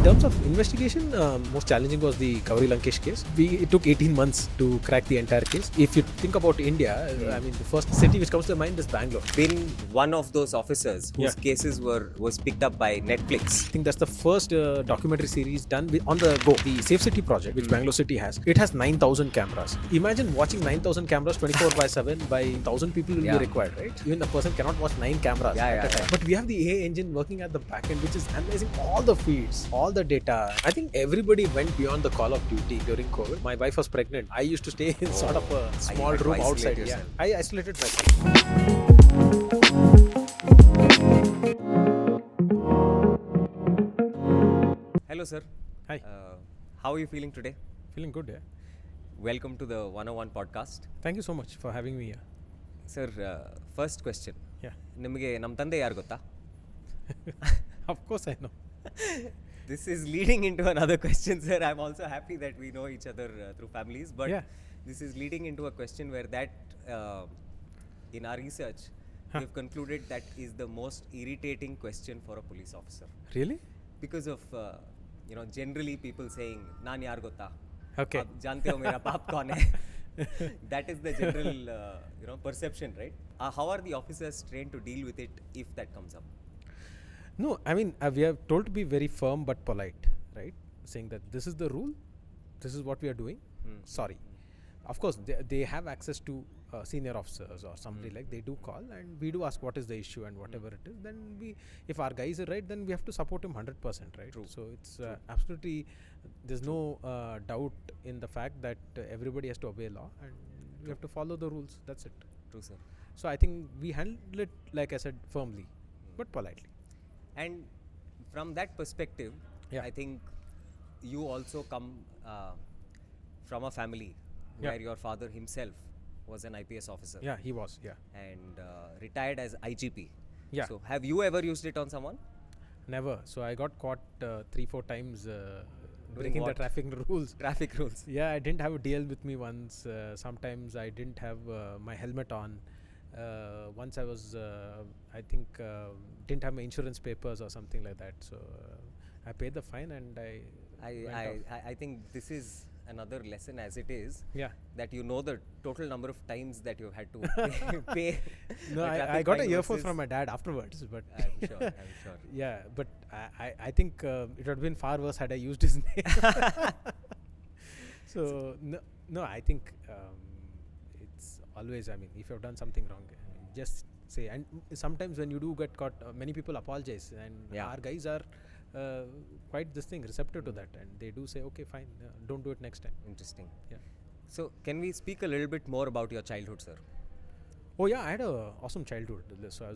terms of investigation, most challenging was the Gowri Lankesh case. It took 18 months to crack the entire case. If you think about India, I mean, the first city which comes to mind is Bangalore. Been one of those officers whose cases was picked up by Netflix. I think that's the first documentary series done on the go. The Safe City project, which Bangalore City has, it has 9,000 cameras. Imagine watching 9,000 cameras 24/7 by 1,000 people will be required, right? Even a person cannot watch 9 cameras at a time. But we have the AI engine working at the back end, which is analyzing all the feeds, all the data. I think everybody went beyond the call of duty during COVID. My wife was pregnant. I used to stay in sort of a small room outside. Yourself. I isolated myself. Hello, sir. Hi. How are you feeling today? Feeling good, yeah. Welcome to the 101 podcast. Thank you so much for having me here. Sir, first question. Yeah. ನಿಮಗೆ ನಮ್ಮ ತಂದೆ ಯಾರು ಗೊತ್ತಾ? Of course I know. This is leading into another question, sir. I'm also happy that we know each other through families, but this is leading into a question where in our research, we've concluded that is the most irritating question for a police officer. Really? Because of, generally people saying, "Naan yaar gotta." Okay. Aap jante ho mera baap kaun hai. That is the general, perception, right? How are the officers trained to deal with it if that comes up? No, I mean, we are told to be very firm but polite, right? Saying that this is the rule, this is what we are doing. Sorry. Of course, they have access to senior officers or somebody like they do call, and we do ask what is the issue and whatever it is. Then if our guys are right, then we have to support him 100%, right? True. So it's absolutely, there's no doubt in the fact that everybody has to obey law and we have to follow the rules. That's it. True, sir. So I think we handle it, like I said, firmly but politely. And from that perspective, I think you also come from a family where your father himself was an IPS officer. Yeah, he was, And retired as IGP. Yeah. So have you ever used it on someone? Never. So I got caught 3-4 times breaking what? the traffic rules. Traffic rules. Yeah, I didn't have a DL with me once. Sometimes I didn't have my helmet on. Once I was, I think, didn't have my insurance papers or something like that. So I paid the fine and I think this is another lesson as it is. Yeah. That you know the total number of times that you had to pay. No, I got a earphone from my dad afterwards. But I'm sure. Yeah, but I think it would have been far worse had I used his name. So no, I think it's always, I mean, if you have done something wrong, just say. And sometimes when you do get caught, many people apologize, and our guys are quite receptive to that, and they do say, okay, fine, don't do it next time. Interesting. Yeah. So can we speak a little bit more about your childhood, sir? Oh yeah, I had a awesome childhood. So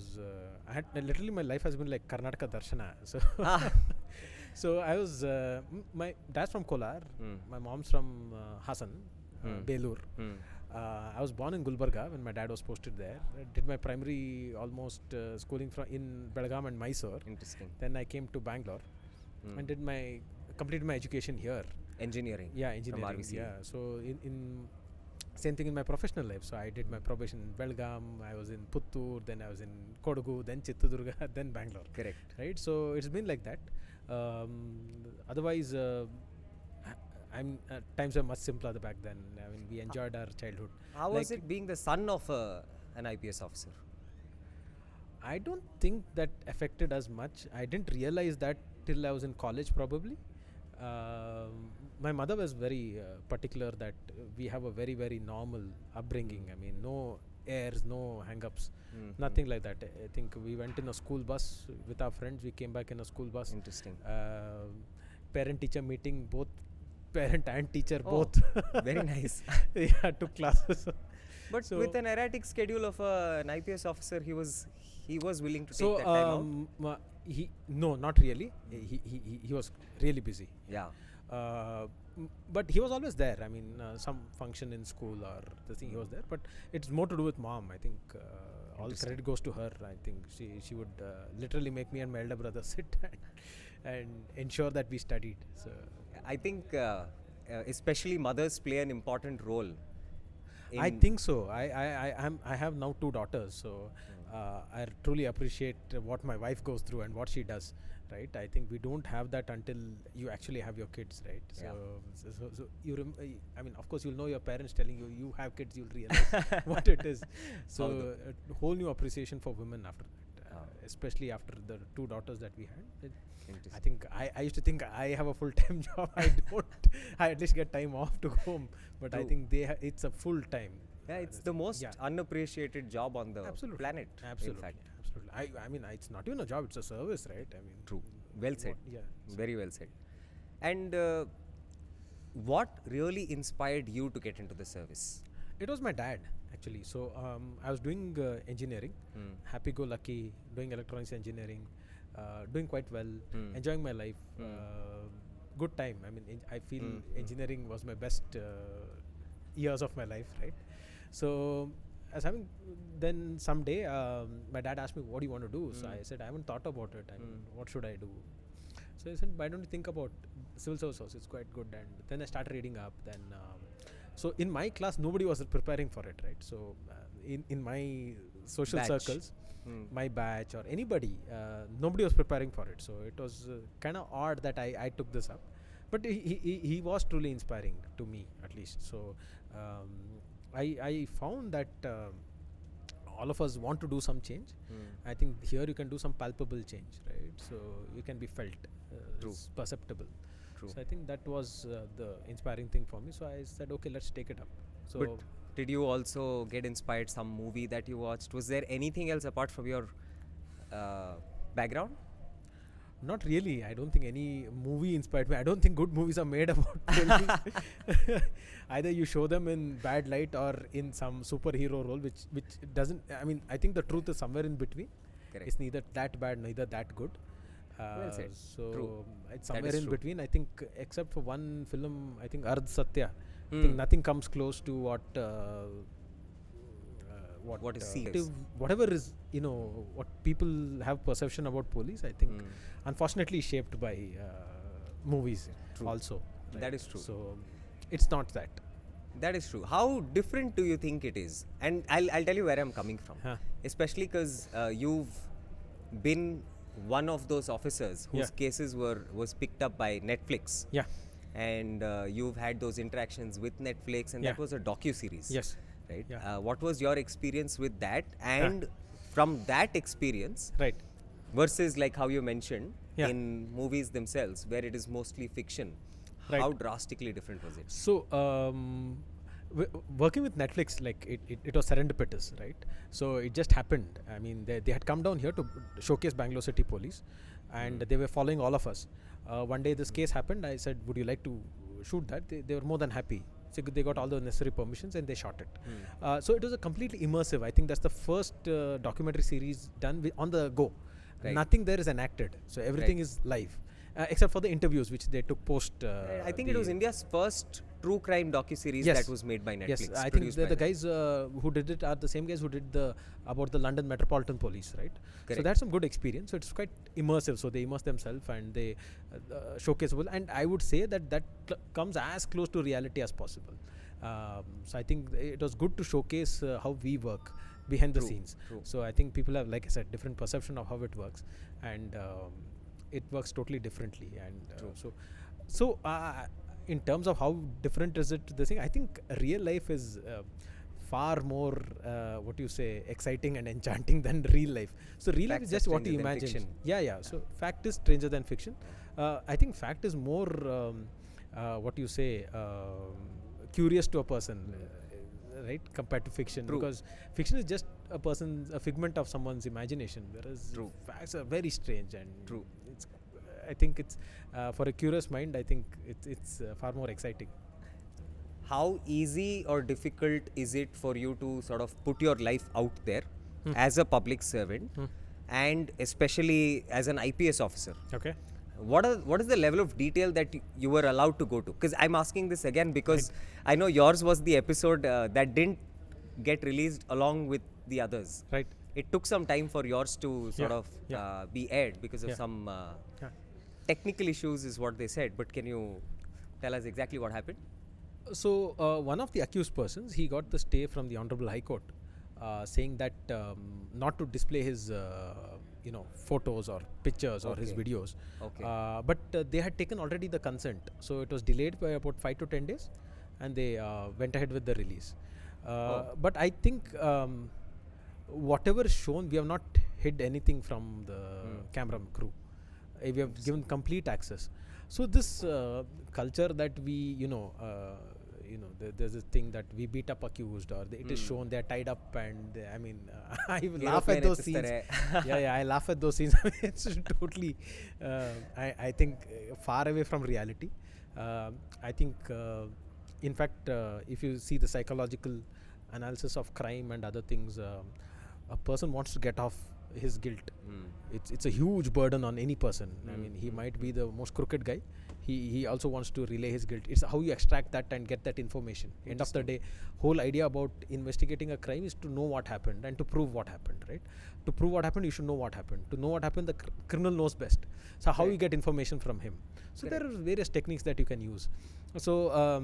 I had literally, my life has been like Karnataka Darshana. So so I was my dad's from Kolar, my mom's from Hassan, Belur. I was born in Gulbarga when my dad was posted there. I did my primary almost schooling in Belgaum and Mysore. Interesting. Then I came to Bangalore and completed my education here. Engineering. Yeah, engineering. Yeah. So in same thing in my professional life. So I did my probation in Belgaum, I was in Puttur, then I was in Kodagu, then Chitradurga, then Bangalore. Correct. Right. So it's been like that. Otherwise, times were much simpler back then. I mean, we enjoyed our childhood. How was it being the son of an IPS officer? I don't think that affected us much. I didn't realize that till I was in college, probably. My mother was very particular that we have a very, very normal upbringing. I mean, no airs, no hang-ups, nothing like that. I think we went in a school bus with our friends. We came back in a school bus. Interesting. Parent-teacher meeting, both parent and teacher, both. Very nice. Yeah, took classes. But with an erratic schedule of an IPS officer, he was willing to take that time out? No, not really. He was really busy. Yeah. But he was always there. I mean, some function in school or the thing, he was there. But it's more to do with mom. I think all credit goes to her. I think she would literally make me and my elder brother sit and ensure that we studied. So I think especially mothers play an important role. I think so. I have now 2 daughters, so I truly appreciate what my wife goes through and what she does. Right, I think we don't have that until you actually have your kids, right? So I mean, of course, you'll know your parents telling you you have kids, you'll realize what it is. So a whole new appreciation for women after that, especially after the 2 daughters that we had. I think I used to think I have a full-time job. I don't. I at least get time off to go home, but I think it's a full time. Yeah, it's the most unappreciated job on the planet. Absolutely. In fact. Absolutely. I mean, it's not even a job; it's a service, right? I mean, true. Well said. Yeah. Very well said. And what really inspired you to get into the service? It was my dad, actually. So I was doing engineering, happy-go-lucky, doing electronics engineering, doing quite well, enjoying my life. Good time. I mean, I feel engineering was my best years of my life, right? So then someday my dad asked me, what do you want to do? So I said, I haven't thought about it. I mean, what should I do? So he said, why don't you think about civil service? It's quite good. And then I started reading up. Then so in my class, nobody was preparing for it, right? So in my social circles, my batch or anybody, nobody was preparing for it. So it was kind of odd that I took this up. But he was truly inspiring to me, at least. So I found that all of us want to do some change. I think here you can do some palpable change, right? So you can be felt, it's perceptible. True. So I think that was the inspiring thing for me. So I said, okay, let's take it up. So but did you also get inspired some movie that you watched? Was there anything else apart from your background? Not really. I don't think any movie inspired me. I don't think good movies are made about police. Either you show them in bad light or in some superhero role, which doesn't. I mean, I think the truth is somewhere in between. Correct. It's neither that bad, neither that good. Well said. So true. It's somewhere in between. I think, except for one film, I think Ardh Satya. I think nothing comes close to what is seen. Whatever is, what people have perception about police, I think unfortunately shaped by movies also. Right? That is true. So it's not that. That is true. How different do you think it is? And I'll tell you where I'm coming from. Especially because you've been one of those officers whose cases was picked up by Netflix. Yeah. And you've had those interactions with Netflix, and that was a docu-series. Yes. Right. What was your experience with that? And from that experience, right, versus like how you mentioned in movies themselves, where it is mostly fiction, how drastically different was it? So working with Netflix, like it was serendipitous, right? So it just happened. I mean, they had come down here to showcase Bangalore City Police, and they were following all of us. One day this case happened. I said, would you like to shoot that? They were more than happy. So they got all the necessary permissions and they shot it. So it was a completely immersive. I think that's the first documentary series done on the go. Right. Nothing there is enacted. So everything is live. Except for the interviews which they took post. I think it was India's first true crime docu-series that was made by Netflix. Yes, I think the guys who did it are the same guys who did about the London Metropolitan Police, right? Correct. So that's some good experience. So it's quite immersive. So they immerse themselves and they showcase. And I would say that comes as close to reality as possible. So I think it was good to showcase how we work behind the scenes. True. So I think people have, like I said, different perception of how it works, and it works totally differently. And so in terms of how different is it, the thing, I think real life is far more exciting and enchanting than real life. So real life is just what you imagine. Fiction. Yeah. So fact is stranger than fiction. I think fact is more curious to a person, right, compared to fiction. Because fiction is just a figment of someone's imagination, whereas facts are very strange and I think it's for a curious mind, I think it's far more exciting. How easy or difficult is it for you to sort of put your life out there as a public servant and especially as an IPS officer? Okay. What is the level of detail that you were allowed to go to? Because I'm asking this again because I know yours was the episode that didn't get released along with the others. Right. It took some time for yours to sort of be aired because of some technical issues is what they said. But can you tell us exactly what happened? So one of the accused persons, he got the stay from the Honorable High Court saying that not to display his photos or pictures or his videos. But they had taken already the consent, so it was delayed by about 5 to 10 days, and they went ahead with the release. But I think whatever is shown, we have not hid anything from the camera crew. We have given complete access. So this culture that we there's this thing that we beat up accused, or it is shown they're tied up, and I laugh at those scenes. I laugh at those scenes. It's totally I think far away from reality. I think in fact if you see the psychological analysis of crime and other things, a person wants to get off his guilt. It's a huge burden on any person. He might be the most crooked guy. He also wants to relay his guilt. It's how you extract that and get that information. End of the day, whole idea about investigating a crime is to know what happened and to prove what happened, right? To prove what happened, you should know what happened. To know what happened, the criminal knows best. So how you get information from him? So there are various techniques that you can use. So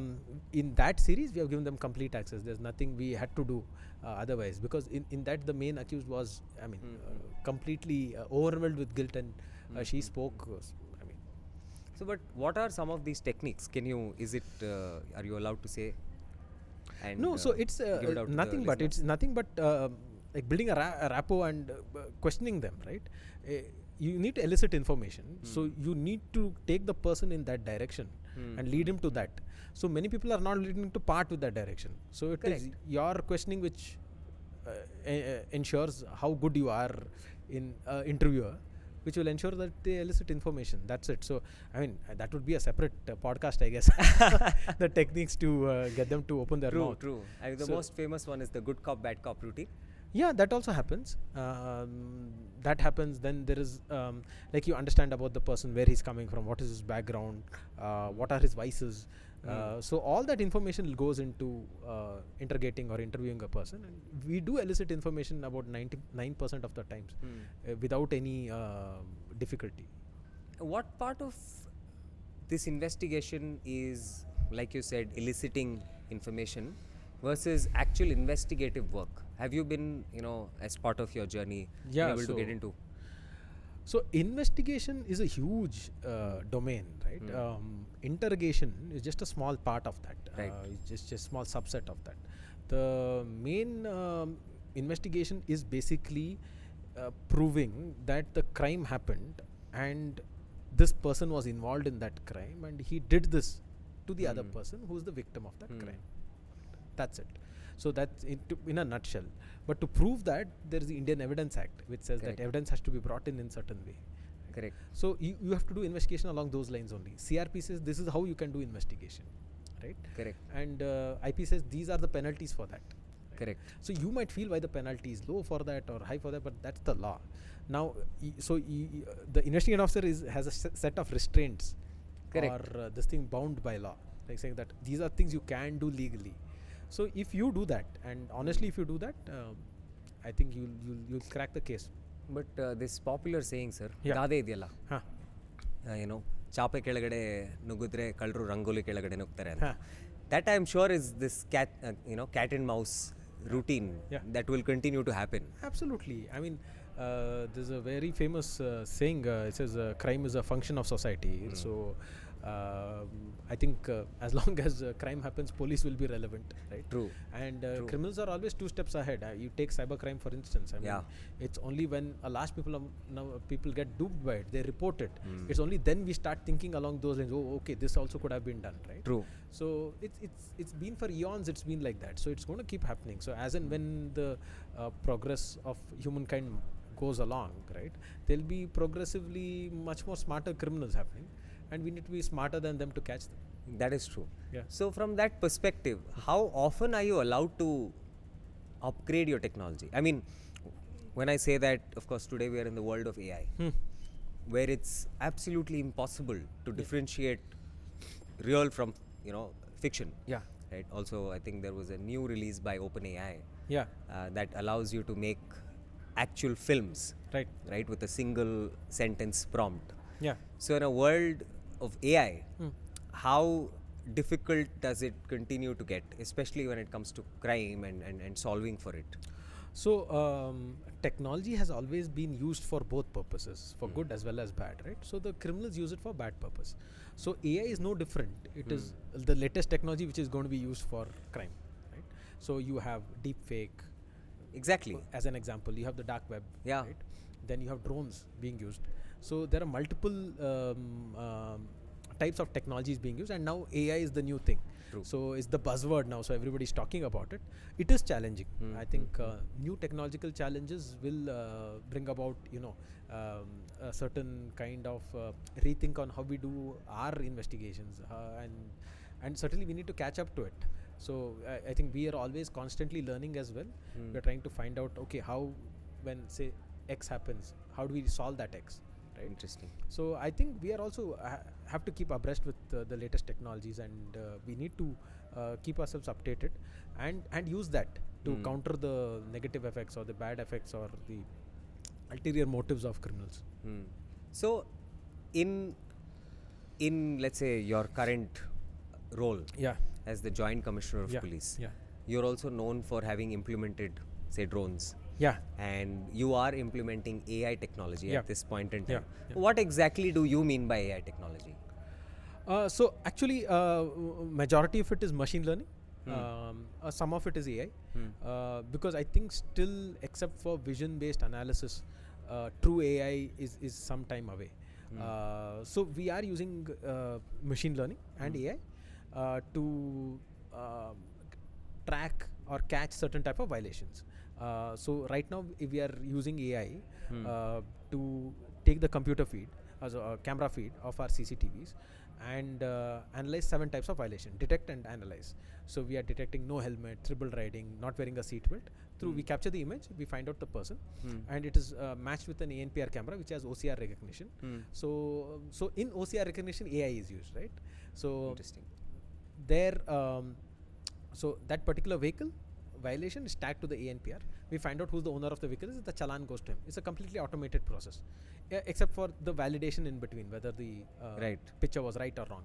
in that series, we have given them complete access. There's nothing we had to do otherwise, because in that the main accused was completely overwhelmed with guilt, and she spoke. So, but what are some of these techniques? Are you allowed to say? And no, so it's nothing but like building a rapport and questioning them, right? You need to elicit information, so you need to take the person in that direction and lead him to that. So many people are not leading to part with that direction. So it is your questioning which ensures how good you are in interviewer, which will ensure that they elicit information. That's it. So that would be a separate podcast, I guess. The techniques to get them to open their mouth. True. The most famous one is the good cop, bad cop routine. Yeah, that also happens. That happens. Then there is like you understand about the person, where he's coming from, what is his background, what are his vices. So all that information goes into interrogating or interviewing a person, and we do elicit information about 99% of the times without any difficulty. What part of this investigation is, like you said, eliciting information versus actual investigative work? Have you been, as part of your journey, able to get into? So investigation is a huge domain, right? Interrogation is just a small part of that. It's just a small subset of that. The main investigation is basically proving that the crime happened and this person was involved in that crime, and he did this to the other person who is the victim of that crime. That's it. So that's in a nutshell. But to prove that, there is the Indian Evidence Act, which says that evidence has to be brought in certain way. Correct. So you have to do investigation along those lines only. CRP says this is how you can do investigation, right? Correct. And IP says these are the penalties for that. Right? Correct. So you might feel why the penalty is low for that or high for that, but that's the law. Now, the investigating officer has a set of restraints, or this thing bound by law, like saying that these are things you can do legally. So if you do that, and honestly if you do that, I think you'll crack the case. But this popular saying, sir, gade idiyalla, chape kelagade nugudre kalru rangoli kelagade nugtare anta. That I am sure is this cat and mouse routine that will continue to happen. Absolutely. There's a very famous saying, it says crime is a function of society. So I think as long as crime happens, police will be relevant, right? True. And criminals are always 2 steps ahead. You take cybercrime, for instance. It's only when a large people get duped by it, they report it. It's only then we start thinking along those lines. Oh, okay, this also could have been done, right? True. So it's been for eons. It's been like that. So it's going to keep happening. So as and when the progress of humankind goes along, right, there'll be progressively much more smarter criminals happening, and we need to be smarter than them to catch them. That is true. Yeah. So from that perspective, how often are you allowed to upgrade your technology? When I say that, of course, today we are in the world of AI, where it's absolutely impossible to differentiate real from fiction. Yeah. Right. Also, I think there was a new release by OpenAI. Yeah. That allows you to make actual films. Right. Right, with a single sentence prompt. Yeah. So in a world of AI, how difficult does it continue to get, especially when it comes to crime and solving for it? So technology has always been used for both purposes, for good as well as bad, right? So the criminals use it for bad purpose. So AI is no different. It is the latest technology which is going to be used for crime, right? So you have deep fake. Exactly. As an example, you have the dark web, Yeah. right? Then you have drones being used. So there are multiple types of technologies being used, and now AI is the new thing. True. So it's the buzzword now. So everybody's talking about it. It is challenging. I think new technological challenges will bring about, a certain kind of rethink on how we do our investigations, and certainly we need to catch up to it. So I think we are always constantly learning as well. We are trying to find out, okay, how, when say X happens, how do we solve that X? Right? Interesting. So I think we are also have to keep abreast with the latest technologies, and we need to keep ourselves updated and use that to counter the negative effects or the bad effects or the ulterior motives of criminals. So, in let's say your current role as the Joint Commissioner of Police, you're also known for having implemented, say, drones. Yeah. And you are implementing AI technology at this point in time. Yeah. What exactly do you mean by AI technology? So actually, majority of it is machine learning. Some of it is AI. Because I think still, except for vision-based analysis, true AI is some time away. So we are using machine learning and AI to track or catch certain type of violations. So right now we are using AI to take the computer feed, as a camera feed of our CCTVs, and analyze 7 types of violation, detect and analyze. So we are detecting no helmet, triple riding, not wearing a seat belt. We capture the image, we find out the person, and it is matched with an ANPR camera which has OCR recognition. So in OCR recognition, AI is used, right? So interesting. There, so that particular vehicle violation is tagged to the ANPR. We find out who's the owner of the vehicle. The challan goes to him. It's a completely automated process, except for the validation in between, whether the picture was right or wrong.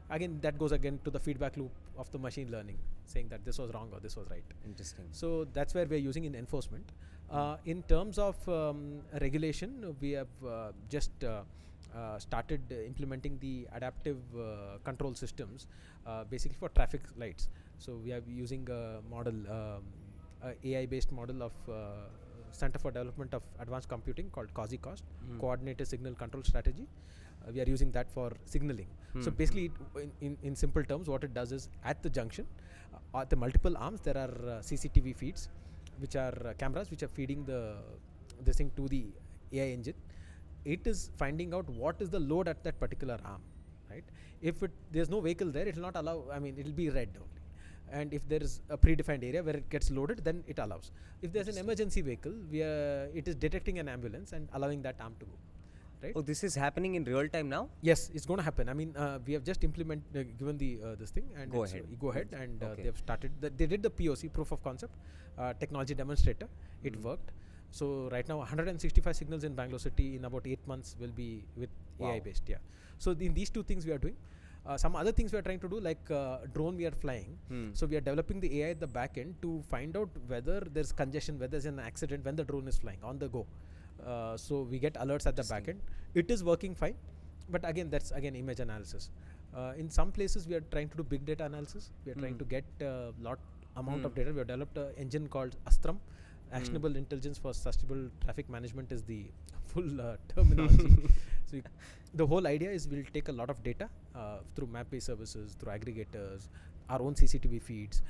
Again, that goes again to the feedback loop of the machine learning, saying that this was wrong or this was right. Interesting. So that's where we're using in enforcement. In terms of regulation, we have just started implementing the adaptive control systems, basically for traffic lights. So we are using a model, AI-based model of Center for Development of Advanced Computing called COSI-COST, Coordinated Signal Control Strategy. We are using that for signaling. So basically, in simple terms, what it does is, at the junction, at the multiple arms, there are CCTV feeds, which are cameras which are feeding this thing to the AI engine. It is finding out what is the load at that particular arm, right? If there's no vehicle there, it will not allow, it will be red only. And if there is a predefined area where it gets loaded, then it allows. If there's an emergency vehicle, it is detecting an ambulance and allowing that arm to go. Right? Oh, this is happening in real time now? Yes, it's going to happen. We have just given the this thing, and go ahead. You go ahead, and they have started. They did the POC, proof of concept, technology demonstrator. It worked. So right now, 165 signals in Bangalore city in about 8 months will be with AI based. Yeah. So in these 2 things we are doing. Some other things we are trying to do, like drone we are flying. So we are developing the AI at the back end to find out whether there's congestion, whether there's an accident when the drone is flying on the go. So we get alerts at the back end. It is working fine, but again, that's image analysis. In some places, we are trying to do big data analysis. We are trying to get a lot amount of data. We have developed an engine called Astram. Actionable Intelligence for Sustainable Traffic Management is the full terminology. So the whole idea is we'll take a lot of data through map-based services, through aggregators, our own CCTV feeds,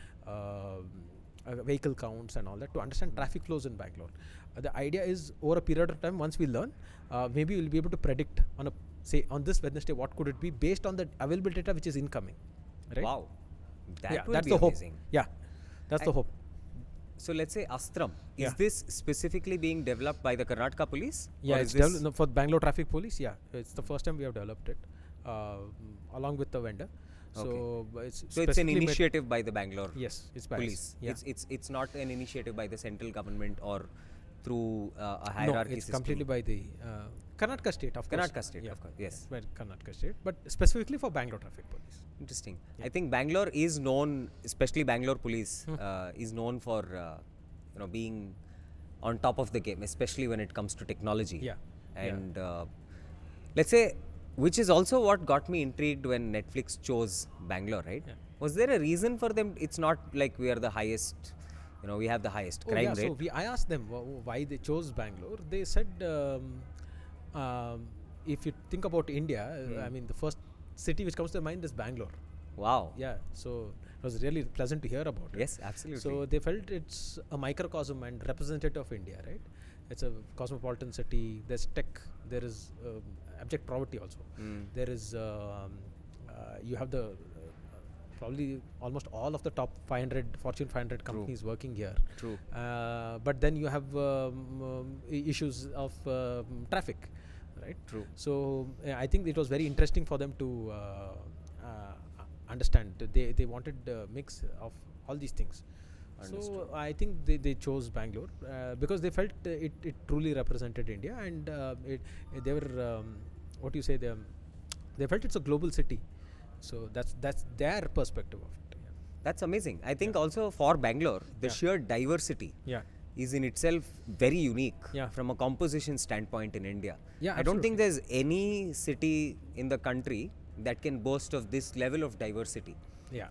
vehicle counts and all that, to understand traffic flows in Bangalore. The idea is, over a period of time, once we learn, maybe we'll be able to predict on this Wednesday what could it be based on the available data which is incoming. Right? Wow, that's be the amazing. Hope. Yeah, that's the hope. So let's say Astram, is this specifically being developed by the Karnataka police? Yeah, it's developed for Bangalore Traffic Police. Yeah, it's the first time we have developed it along with the vendor. So it's an initiative by the Bangalore it's police. Yeah. It's not an initiative by the central government or through a hierarchy No, it's system. completely by the Karnataka state, of course. Karnataka state, of course. Yes, by Karnataka state, but specifically for Bangalore Traffic Police. Interesting. I think Bangalore is known, especially Bangalore police, is known for being on top of the game, especially when it comes to technology. Yeah. And let's say, which is also what got me intrigued when Netflix chose Bangalore, right? Yeah. Was there a reason for them? It's not like we are the highest, we have the highest crime rate. So I asked them why they chose Bangalore. They said, if you think about India, I mean, the first city which comes to mind is Bangalore. Wow. Yeah, so it was really pleasant to hear about it. Yes, absolutely. So they felt it's a microcosm and representative of India, right? It's a cosmopolitan city. There's tech. There is abject poverty also. There is you have the probably almost all of the top 500 Fortune 500 companies working here. True. But then you have issues of traffic, right? True. So I think it was very interesting for them to understand. They wanted a mix of all these things. Understood. So I think they chose Bangalore because they felt it truly represented India, and they were what do you say, they felt it's a global city. So that's their perspective of it. Yeah. That's amazing. I think also for Bangalore, the sheer diversity is in itself very unique from a composition standpoint in India. Yeah, I don't think there's any city in the country that can boast of this level of diversity. Yeah.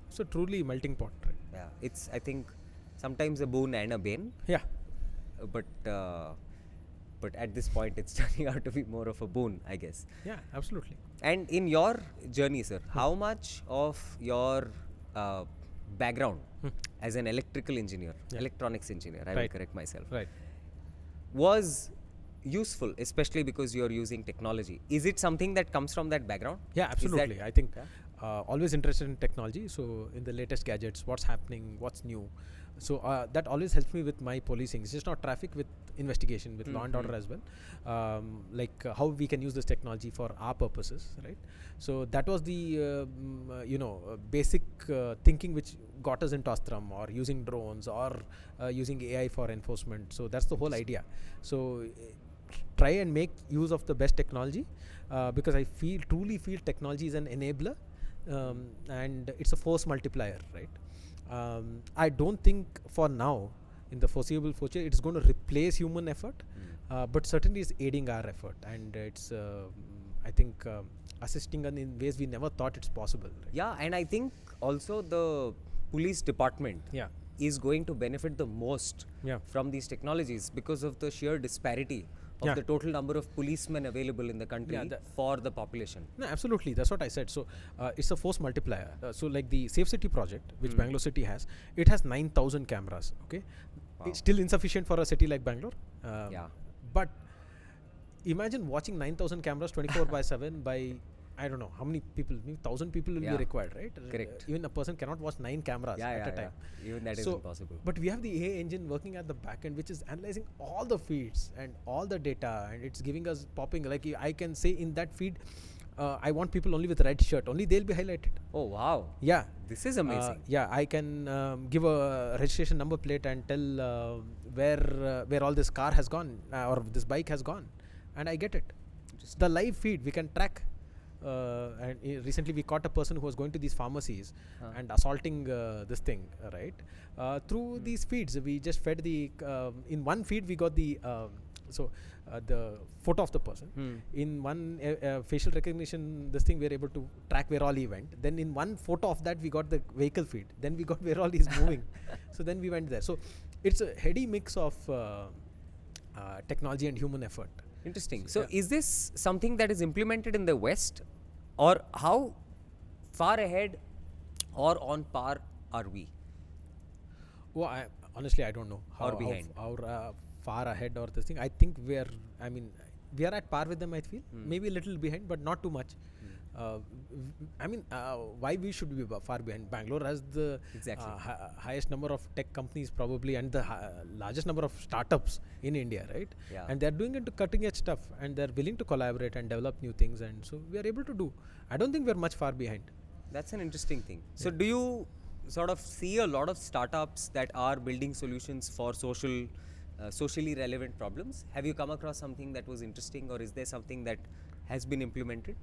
So truly melting pot, right? Yeah, it's, I think, sometimes a boon and a bane. Yeah. But at this point, it's turning out to be more of a boon, I guess. Yeah, absolutely. And in your journey, sir, how much of your background as an electrical engineer, electronics engineer, I will correct myself, was useful, especially because you're using technology? Is it something that comes from that background? Yeah, absolutely. I think always interested in technology. So in the latest gadgets, what's happening, what's new. So that always helps me with my policing. It's just not traffic, with investigation, with law and order as well. Like how we can use this technology for our purposes, right? So that was the basic thinking which got us into Astram, or using drones, or using AI for enforcement. So that's the whole idea. So try and make use of the best technology because I truly feel technology is an enabler and it's a force multiplier, right? I don't think for now, in the foreseeable future, it's going to replace human effort, but certainly it's aiding our effort, and it's I think assisting us in ways we never thought it's possible. Right? Yeah, and I think also the police department is going to benefit the most from these technologies because of the sheer disparity of the total number of policemen available in the country for the population. No, absolutely. That's what I said. So it's a force multiplier. So like the Safe City project, which Bangalore City has, it has 9,000 cameras. Okay, it's still insufficient for a city like Bangalore. But imagine watching 9,000 cameras 24/7 by, I don't know how many people, maybe 1,000 people will be required, right? Correct. Even a person cannot watch 9 cameras at a time. Even that is impossible. But we have the AI engine working at the back end, which is analyzing all the feeds and all the data, and it's giving us popping. Like I can say in that feed, I want people only with red shirt. Only they'll be highlighted. Oh wow! Yeah, this is amazing. I can give a registration number plate and tell where all this car has gone or this bike has gone, and I get it. The live feed we can track. And recently we caught a person who was going to these pharmacies and assaulting this thing, right? Through these feeds, we just fed the in one feed we got the the photo of the person. In one facial recognition, this thing we were able to track where all he went. Then in one photo of that we got the vehicle feed. Then we got where all he's moving. So then we went there. So it's a heady mix of technology and human effort. Interesting. So is this something that is implemented in the West, or how far ahead or on par are we? Well, honestly, I don't know how far ahead or this thing. I think we are at par with them, I feel. Maybe a little behind, but not too much. Why we should be far behind? Bangalore has the highest number of tech companies probably, and the largest number of startups in India, right? Yeah. And they're doing into cutting edge stuff, and they're willing to collaborate and develop new things, and so we are able to do. I don't think we're much far behind. That's an interesting thing. So do you sort of see a lot of startups that are building solutions for socially relevant problems? Have you come across something that was interesting, or is there something that has been implemented?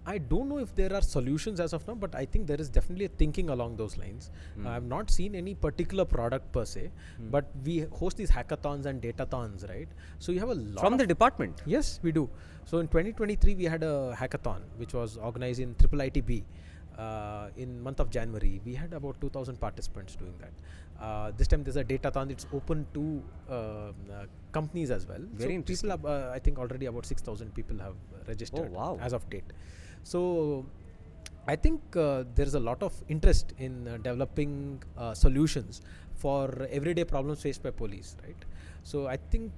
I don't know if there are solutions as of now, but I think there is definitely a thinking along those lines. I have not seen any particular product per se, but we host these hackathons and datathons, right? So you have a lot From the department? Yes, we do. So in 2023, we had a hackathon which was organized in IIITB. In month of January, we had about 2,000 participants doing that. This time there's a datathon. It's open to companies as well. Very interesting. People have, I think already about 6,000 people have registered as of date. So I think there is a lot of interest in developing solutions for everyday problems faced by police, right? So I think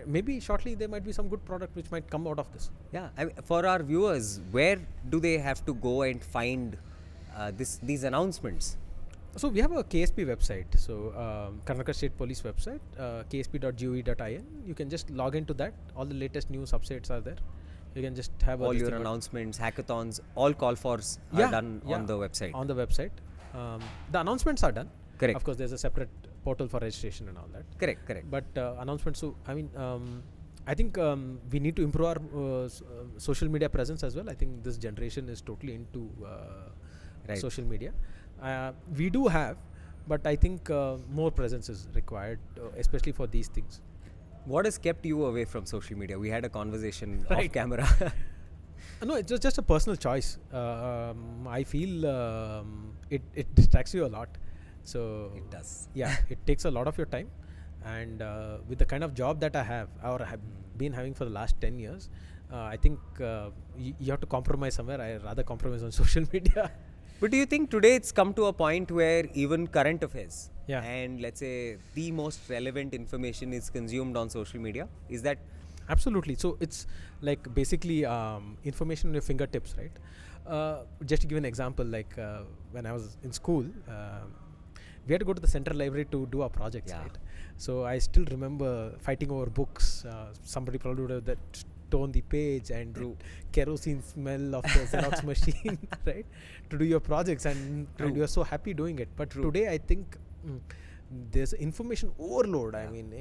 maybe shortly there might be some good product which might come out of this. Yeah, for our viewers, where do they have to go and find these announcements? So we have a KSP website, so Karnataka State Police website, ksp.gov.in. You can just log into that. All the latest news updates are there. You can just have all your announcements, hackathons, all call fors are done on the website. On the website, the announcements are done. Correct. Of course, there's a separate portal for registration and all that. Correct. But announcements. So I mean, I think we need to improve our social media presence as well. I think this generation is totally into social media. We do have, but I think more presence is required, especially for these things. What has kept you away from social media? We had a conversation off camera. No, it's just a personal choice. I feel it distracts you a lot. So it does. Yeah, it takes a lot of your time. And with the kind of job that I have or have been having for the last 10 years, I think you have to compromise somewhere. I rather compromise on social media. But do you think today it's come to a point where even current affairs and let's say the most relevant information is consumed on social media? Is that? Absolutely. So it's like basically information on your fingertips, right? Just to give an example, like when I was in school, we had to go to the central library to do our projects, right? So I still remember fighting over books. Somebody probably would have that on the page and kerosene smell of the Xerox machine, right? To do your projects and you are so happy doing it. But today I think there's information overload. I mean,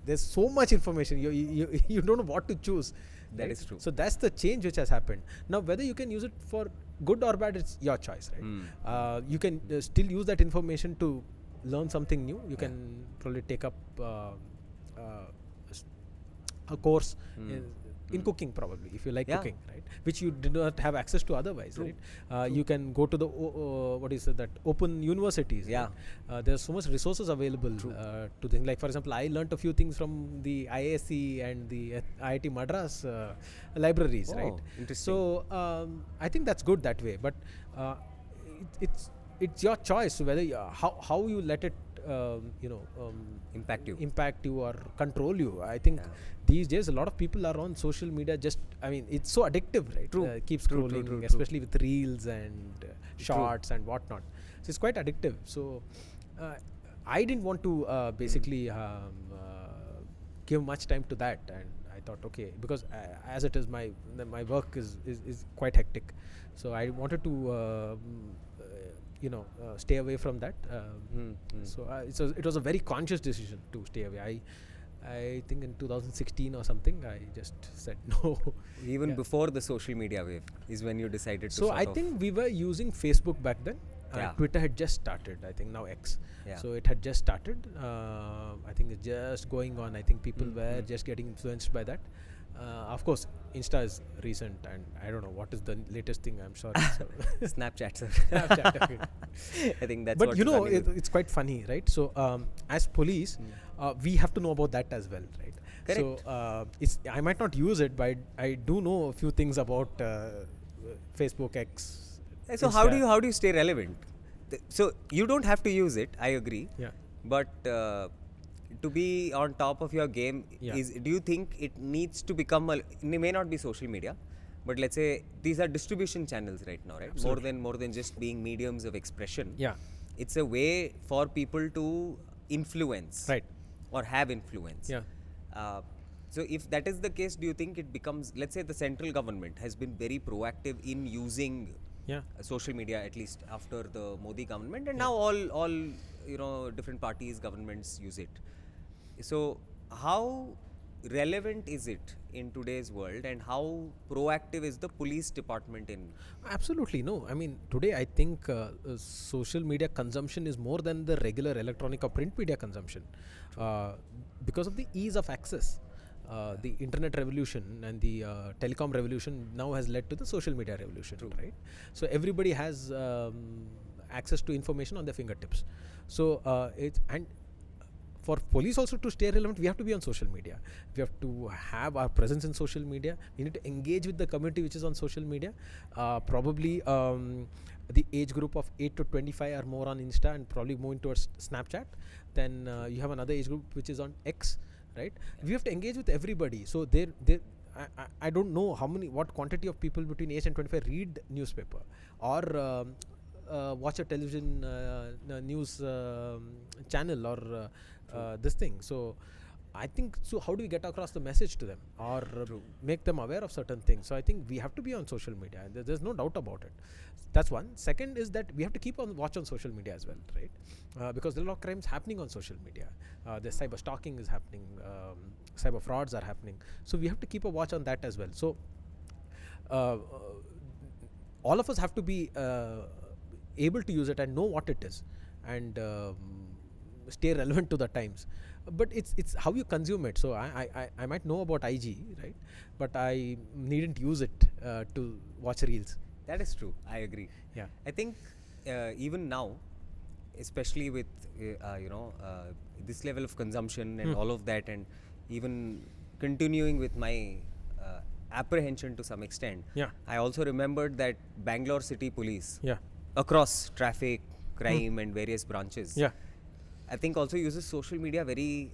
there's so much information. You don't know what to choose. That is true. So that's the change which has happened. Now, whether you can use it for good or bad, it's your choice, right? You can still use that information to learn something new. You can probably take up a course in cooking, probably, if you like cooking, right? Which you did not have access to otherwise, right? You can go to the open universities. Yeah. Right? There's so much resources available to things. Like, for example, I learnt a few things from the IASC and the IIT Madras libraries, right? Interesting. So I think that's good that way. But it's your choice whether how you let it impact you or control you. I think these days a lot of people are on social media. It's so addictive, right? Keep scrolling, especially with reels and shorts and whatnot. So it's quite addictive. So I didn't want to basically give much time to that, and I thought, okay, because as it is, my work is quite hectic. So I wanted to stay away from that. So it was a very conscious decision to stay away. I think in 2016 or something, I just said no. Even before the social media wave is when you decided to So I think we were using Facebook back then. Twitter had just started, I think now X. So it had just started. I think it's just going on. I think people were just getting influenced by that. Of course, Insta is recent, and I don't know what is the latest thing. I'm sure it's Snapchat, sir. Snapchat. Okay. I think that's. But it's quite funny, right? So as police, we have to know about that as well, right? Correct. So I might not use it, but I do know a few things about Facebook, X. So Insta. how do you stay relevant? So you don't have to use it. I agree. Yeah. But to be on top of your game, do you think it needs to become it may not be social media, but let's say these are distribution channels right now, right? Absolutely. More than just being mediums of expression. Yeah. It's a way for people to influence, right, or have influence. Yeah. So if that is the case, do you think it becomes, let's say the central government has been very proactive in using social media, at least after the Modi government, and now all different parties, governments use it. So how relevant is it in today's world, and how proactive is the police department in? Absolutely no. I mean, today I think social media consumption is more than the regular electronic or print media consumption, because of the ease of access. The internet revolution and the telecom revolution now has led to the social media revolution, right? So everybody has access to information on their fingertips. So for police also to stay relevant, we have to be on social media. We have to have our presence in social media. We need to engage with the community which is on social media. Probably the age group of 8 to 25 are more on Insta and probably moving towards Snapchat. Then you have another age group which is on X, right? We have to engage with everybody. So I don't know what quantity of people between 8 and 25 read newspaper or watch a television news channel or this thing. So I think, so how do we get across the message to them or make them aware of certain things? So I think we have to be on social media. There's no doubt about it. That's one. Second is that we have to keep on watch on social media as well, right? Because there are a lot of crimes happening on social media. The cyber stalking is happening, cyber frauds are happening. So we have to keep a watch on that as well. So all of us have to be able to use it and know what it is and stay relevant to the times. But it's how you consume it. So I might know about IG, right? But I needn't use it to watch reels. That is true. I agree. Yeah. I think even now, especially with this level of consumption and all of that, and even continuing with my apprehension to some extent, I also remembered that Bangalore City Police, across traffic, crime and various branches, I think also uses social media very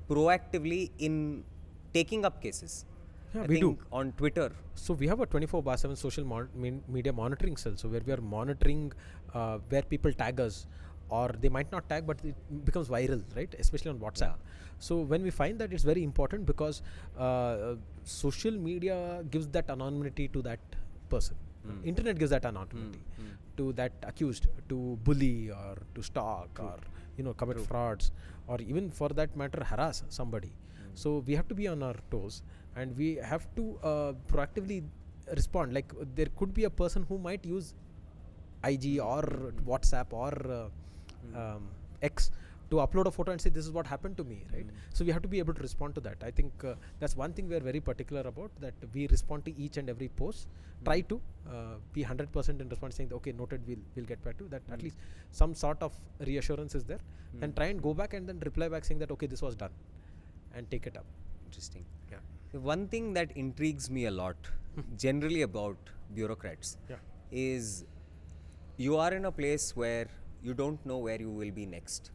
proactively in taking up cases. Yeah, I we think do. on Twitter. So we have a 24/7 social media monitoring cell. So where we are monitoring where people tag us, or they might not tag, but it becomes viral, right? Especially on WhatsApp. So when we find that, it's very important because social media gives that anonymity to that person. Internet gives that anonymity to that accused, to bully or to stalk or commit frauds, or even for that matter harass somebody. So we have to be on our toes, and we have to proactively respond. Like there could be a person who might use IG or WhatsApp or X to upload a photo and say this is what happened to me, right? So we have to be able to respond to that. I think that's one thing we are very particular about, that we respond to each and every post. Try to be 100% in response, saying okay, noted, we'll get back to that. At least some sort of reassurance is there. Then try and go back and then reply back saying that okay, this was done, and take it up. Interesting. The one thing that intrigues me a lot generally about bureaucrats is you are in a place where you don't know where you will be next.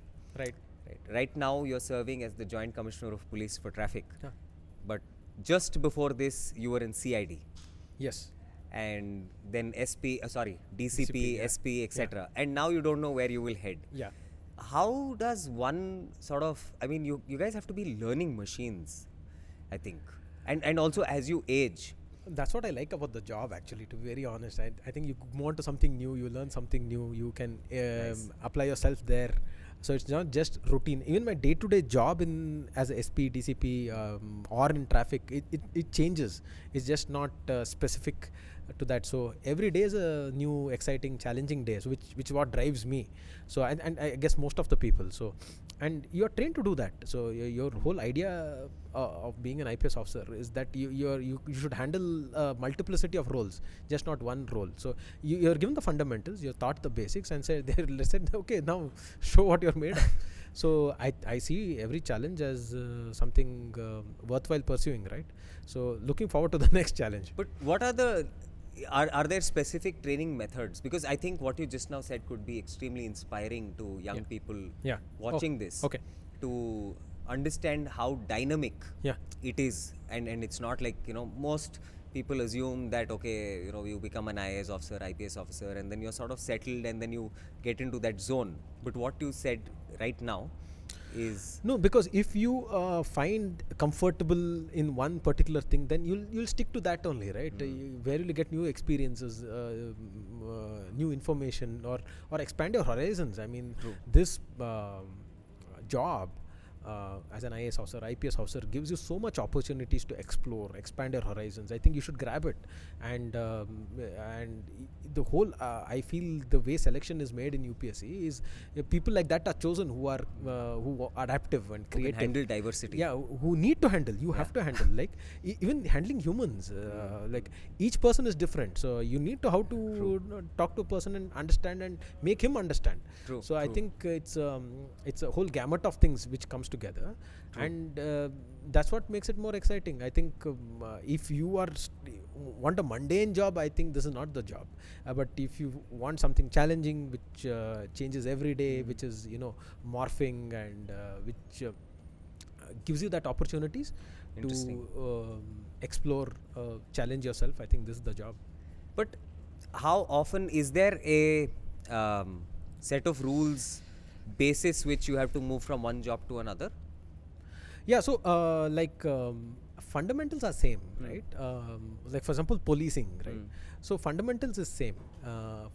Right now you're serving as the Joint Commissioner of Police for Traffic, but just before this you were in CID. Yes. And then DCP, SP, etc. And now you don't know where you will head. How does one sort of, I mean, you guys have to be learning machines, I think. And also as you age. That's what I like about the job, actually, to be very honest. I think you move on to something new, you learn something new, you can apply yourself there. So it's not just routine. Even my day-to-day job as a SP, DCP or in traffic, it changes. It's just not specific to that. So every day is a new, exciting, challenging day, so which is what drives me. So and I guess most of the people. So, and you're trained to do that. So your whole idea of being an IPS officer is that you should handle multiplicity of roles, just not one role. So you're given the fundamentals, you're taught the basics, and said okay, now show what you're made of. So I see every challenge as something worthwhile pursuing, right? So looking forward to the next challenge. But what are there specific training methods? Because I think what you just now said could be extremely inspiring to young people watching this. Okay. To understand how dynamic it is, and it's not like, most people assume that okay, you become an IAS officer, IPS officer, and then you're sort of settled and then you get into that zone. But what you said right now is no, because if you find comfortable in one particular thing, then you'll stick to that only, right? Where will you get new experiences, new information, or expand your horizons? I mean, this job as an IAS officer, IPS officer, gives you so much opportunities to explore, expand your horizons. I think you should grab it. And the whole, I feel the way selection is made in UPSC is people like that are chosen who are adaptive and creative. Who can handle diversity. Yeah, who need to handle. You have to handle. Like even handling humans. Like each person is different. So you need to how to talk to a person and understand and make him understand. So I think it's a whole gamut of things which comes together, and that's what makes it more exciting. I think if you want a mundane job, I think this is not the job. But if you want something challenging which changes every day, which is morphing and which gives you that opportunities to explore, challenge yourself, I think this is the job. But how often is there a set of rules basis which you have to move from one job to another? Yeah, so fundamentals are same, right? Like for example, policing, right? So fundamentals is same.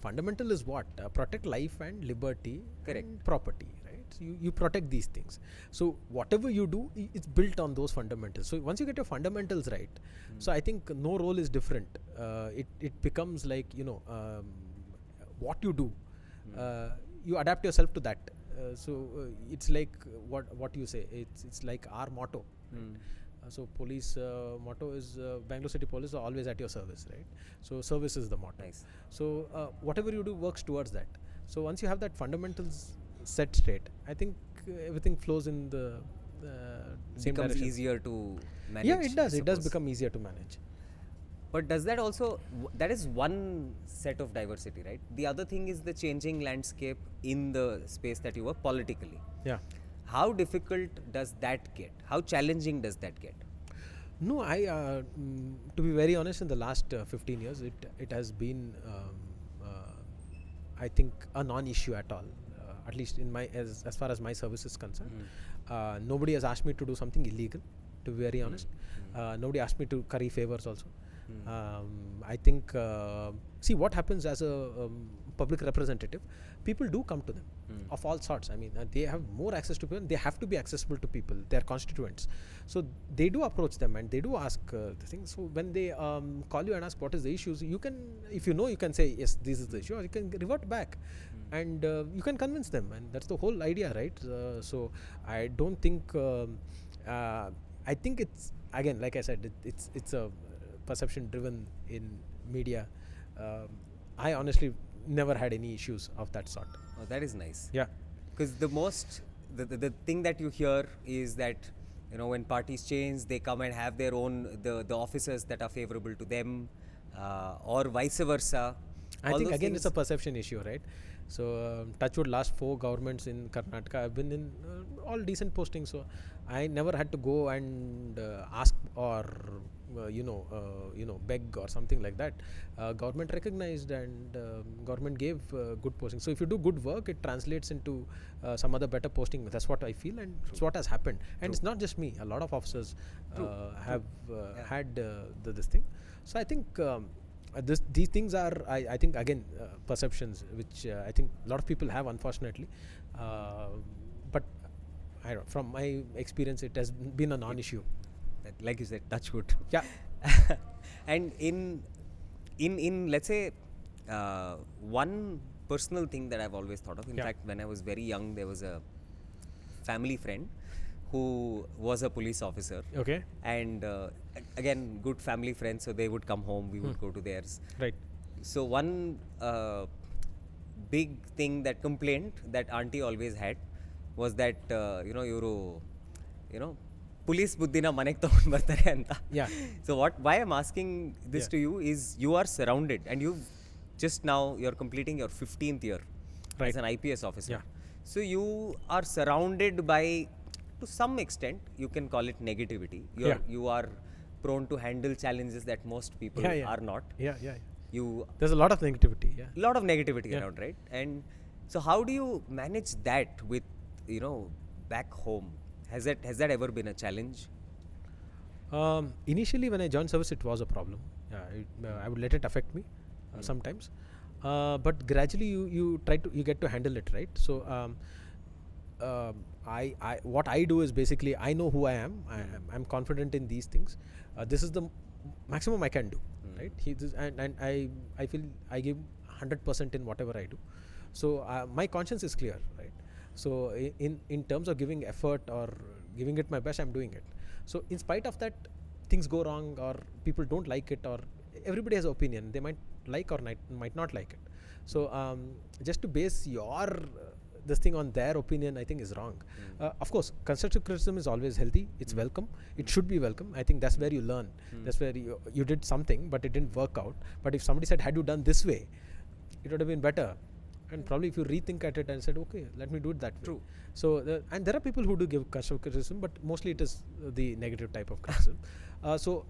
Fundamental is what? Protect life and liberty and property, right? So you protect these things. So whatever you do, it's built on those fundamentals. So once you get your fundamentals right, so I think no role is different. It becomes like, what you do, you adapt yourself to that. It's like what you say. It's like our motto. Right? So police motto is Bangalore City Police are always at your service, right? So service is the motto. Nice. So whatever you do works towards that. So once you have that fundamentals set straight, I think everything flows in the same becomes direction. Easier to manage. Yeah, it does. It does become easier to manage. But does that also, that is one set of diversity, right? The other thing is the changing landscape in the space that you work politically. Yeah. How difficult does that get? How challenging does that get? No, to be very honest, in the last 15 years, it has been, I think, a non-issue at all. At least in as far as my service is concerned, nobody has asked me to do something illegal. To be very honest, nobody asked me to curry favors also. I think, see what happens as a public representative, people do come to them of all sorts. I mean, they have more access to people. They have to be accessible to people, their constituents. So they do approach them and they do ask the things. So when they call you and ask what is the issues, you can, if you know, you can say yes, this is the issue, or you can revert back, and you can convince them, and that's the whole idea, right? So I don't think. I think it's, again, like I said, it's a perception driven in media. I honestly never had any issues of that sort. Oh, that is nice. Yeah. Because the thing that you hear is that, when parties change, they come and have their own, the officers that are favorable to them, or vice versa. I think again it's a perception issue, right? So touchwood, last 4 governments in Karnataka, I've been in all decent postings, so I never had to go and ask or beg or something like that. Government recognized and government gave good posting. So if you do good work, it translates into some other better posting. That's what I feel, and it's what has happened. And it's not just me. A lot of officers have had this thing. So I think these things are, I think, again, perceptions which I think a lot of people have, unfortunately. But I don't know, from my experience, it has been a non-issue. Like you said, touch wood. Yeah. And in let's say, one personal thing that I've always thought of. In fact, when I was very young, there was a family friend who was a police officer. Okay. And again, good family friends, so they would come home, we would go to theirs. Right. So one big thing, that complaint that auntie always had was that, police buddhina maneg ತಗೊಂಡು ಬರ್ತಾರೆ ಅಂತ. Yeah. So why I'm asking this to you is, you are surrounded, and you're completing your 15th year as an IPS officer. Yeah. So you are surrounded by, to some extent, you can call it negativity. You are prone to handle challenges that most people are not. Yeah. There's a lot of negativity. Yeah. A lot of negativity around, right? And so how do you manage that with, back home? Has that ever been a challenge? Initially, when I joined service, it was a problem. I would let it affect me sometimes, but gradually you get to handle it, right? So what I do is basically I know who I am. I'm confident in these things. This is the maximum I can do, right? And I feel I give 100% in whatever I do. So my conscience is clear, right? So in terms of giving effort or giving it my best, I'm doing it. So in spite of that, things go wrong or people don't like it, or everybody has an opinion. They might like or might not like it. So just to base your this thing on their opinion, I think is wrong. Of course, constructive criticism is always healthy. It's welcome. It should be welcome. I think that's where you learn. That's where you did something, but it didn't work out. But if somebody said, had you done this way, it would have been better. And probably if you rethink at it and said, okay, let me do it that way. True. So, and there are people who do give constructive criticism, but mostly it is the negative type of criticism. So,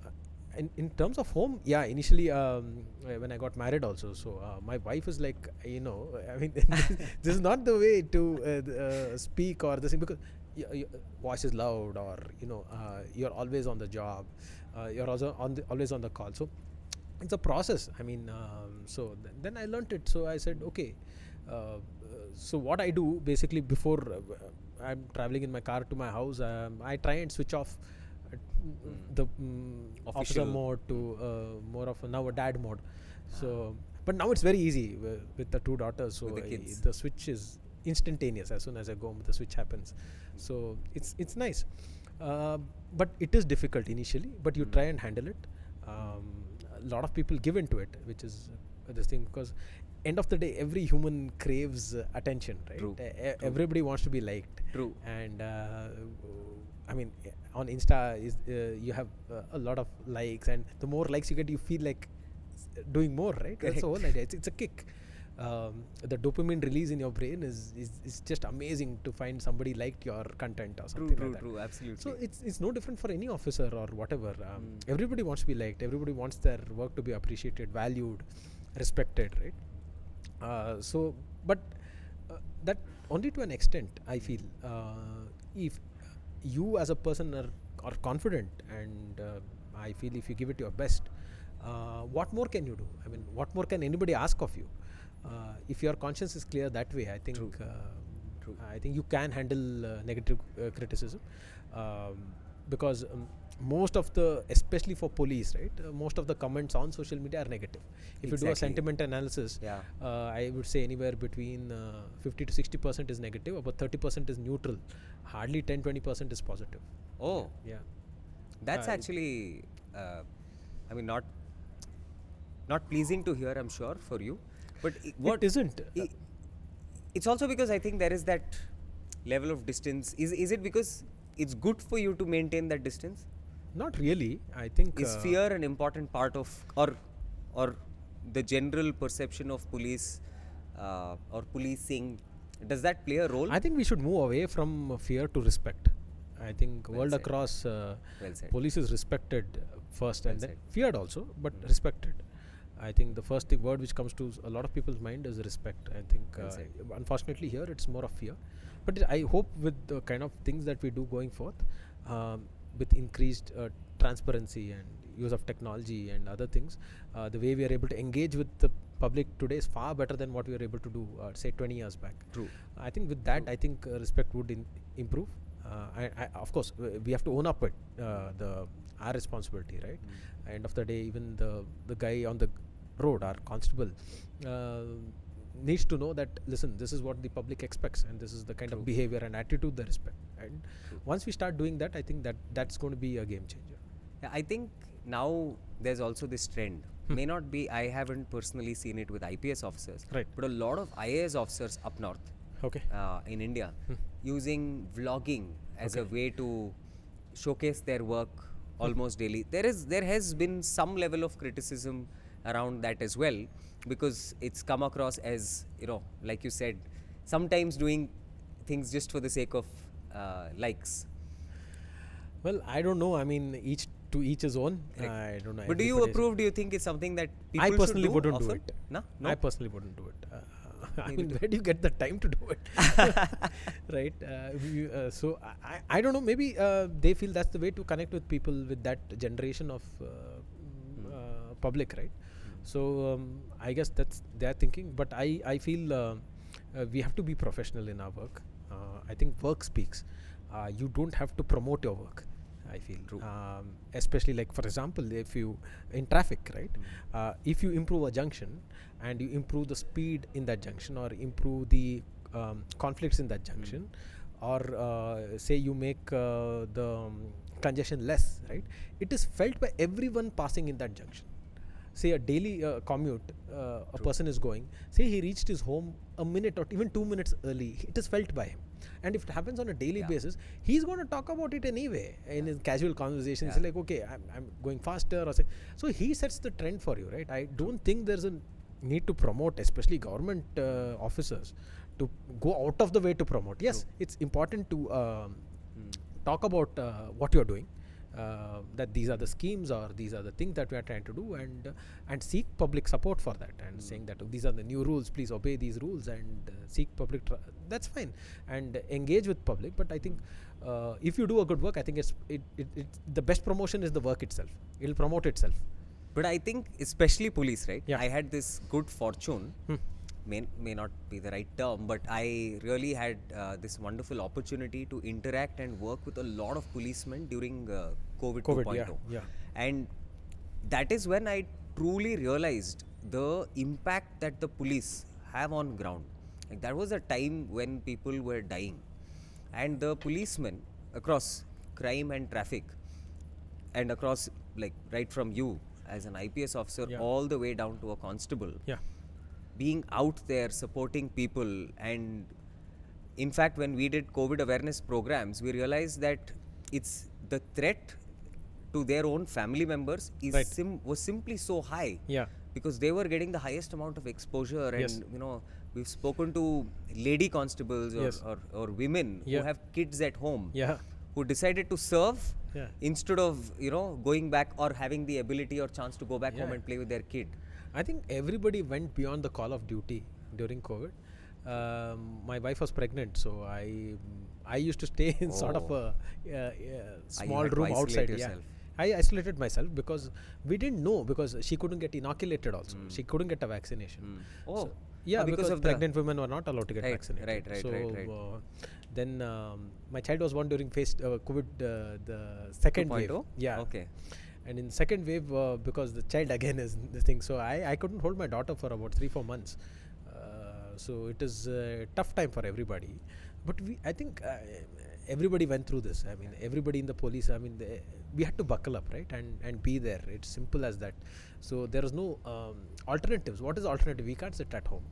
in terms of home, yeah, initially when I got married also, so my wife is like, I mean, this is not the way to speak or this thing, because your voice is loud, or you're always on the job, you're also always on the call. So it's a process. I mean, so then I learnt it. So I said, okay. So what I do basically before I'm traveling in my car to my house, I try and switch off the officer mode to more of now a dad mode. So, but now it's very easy with the two daughters. So the switch is instantaneous. As soon as I go home, the switch happens. So it's nice, but it is difficult initially. But you try and handle it. A lot of people give into it, which is this thing, because end of the day, every human craves attention, right? True. Everybody wants to be liked. True. And I mean, on Insta, you have a lot of likes, and the more likes you get, you feel like doing more, right? Correct. That's the whole idea. It's a kick. The dopamine release in your brain is just amazing to find somebody liked your content or something like that. True, absolutely. So it's no different for any officer or whatever. Everybody wants to be liked. Everybody wants their work to be appreciated, valued, respected, right? But that only to an extent, I feel. If you as a person are confident, and I feel if you give it your best, what more can you do? I mean, what more can anybody ask of you? If your conscience is clear that way, I think I think you can handle negative criticism, because most of the, especially for police, right, most of the comments on social media are negative. If you do a sentiment analysis, I would say anywhere between 50 to 60% is negative, about 30% is neutral, hardly 10-20% is positive. Oh, yeah, that's actually I mean, not pleasing to hear, I'm sure, for you. But what isn't? It's also because I think there is that level of distance. Is it because it's good for you to maintain that distance? Not really. I think is fear an important part of, or the general perception of police or policing? Does that play a role? I think we should move away from fear to respect. I think world across police is respected first, and then feared also, but respected. I think the first word which comes to a lot of people's mind is respect. I think unfortunately here it's more of fear, but I hope with the kind of things that we do going forth, with increased transparency and use of technology and other things, the way we are able to engage with the public today is far better than what we were able to do say 20 years back. True. I think with that, I think respect would improve. Of course, we have to own up it, our responsibility, right? End of the day, even the guy on the road, our constable, needs to know that, listen, this is what the public expects, and this is the kind of behavior and attitude they respect. And once we start doing that, I think that's going to be a game changer. Yeah, I think now there's also this trend. May not be, I haven't personally seen it with IPS officers, right, but a lot of IAS officers up north, in India, using vlogging as a way to showcase their work almost daily. There has been some level of criticism around that as well, because it's come across as, like you said, sometimes doing things just for the sake of likes. Well, I don't know. I mean, to each his own. I don't know. But do you approve? Do you think it's something that people I personally should do wouldn't often? do it. No? I personally wouldn't do it. I mean, where do you get the time to do it? Right? So I don't know. Maybe they feel that's the way to connect with people, with that generation of public, right? So I guess that's their thinking. But I feel we have to be professional in our work. I think work speaks. You don't have to promote your work, I feel. Especially like, for example, if you in traffic, right? If you improve a junction and you improve the speed in that junction, or improve the conflicts in that junction, or say you make the congestion less, right? It is felt by everyone passing in that junction. Say a daily commute, a person is going, say he reached his home a minute or even 2 minutes early, it is felt by him. And if it happens on a daily basis, he's going to talk about it anyway in his casual conversation. He's like, okay, I'm going faster, or say. So he sets the trend for you, right? I don't think there's a need to promote, especially government officers, to go out of the way to promote. Yes, it's important to talk about what you're doing. That these are the schemes, or these are the things that we are trying to do, and seek public support for that, and saying that these are the new rules, please obey these rules, and seek public that's fine, and engage with public. But I think if you do a good work, I think it's the best promotion is the work itself. It'll promote itself. But I think especially police, right? I had this good fortune, may not be the right term, but I really had this wonderful opportunity to interact and work with a lot of policemen during COVID 2.0. And that is when I truly realized the impact that the police have on ground. Like, that was a time when people were dying, and the policemen across crime and traffic, and across, like, right from you as an IPS officer all the way down to a constable, being out there supporting people. And in fact, when we did COVID awareness programs, we realized that it's the threat to their own family members is was simply so high, because they were getting the highest amount of exposure. And you know, we've spoken to lady constables or women who have kids at home, who decided to serve instead of, you know, going back or having the ability or chance to go back home and play with their kid. I think everybody went beyond the call of duty during COVID. My wife was pregnant, so I used to stay in sort of a small room outside. I isolated myself because we didn't know, because she couldn't get inoculated also. She couldn't get a vaccination. Because of pregnant women were not allowed to get vaccinated. Right. Then my child was born during COVID, the second wave. And in second wave, because the child again is the thing, so I couldn't hold my daughter for about 3-4 months. So it is a tough time for everybody. But I think everybody went through this. I mean, everybody in the police, I mean, we had to buckle up, right? And be there. It's simple as that. So there is no alternatives. What is alternative? We can't sit at home.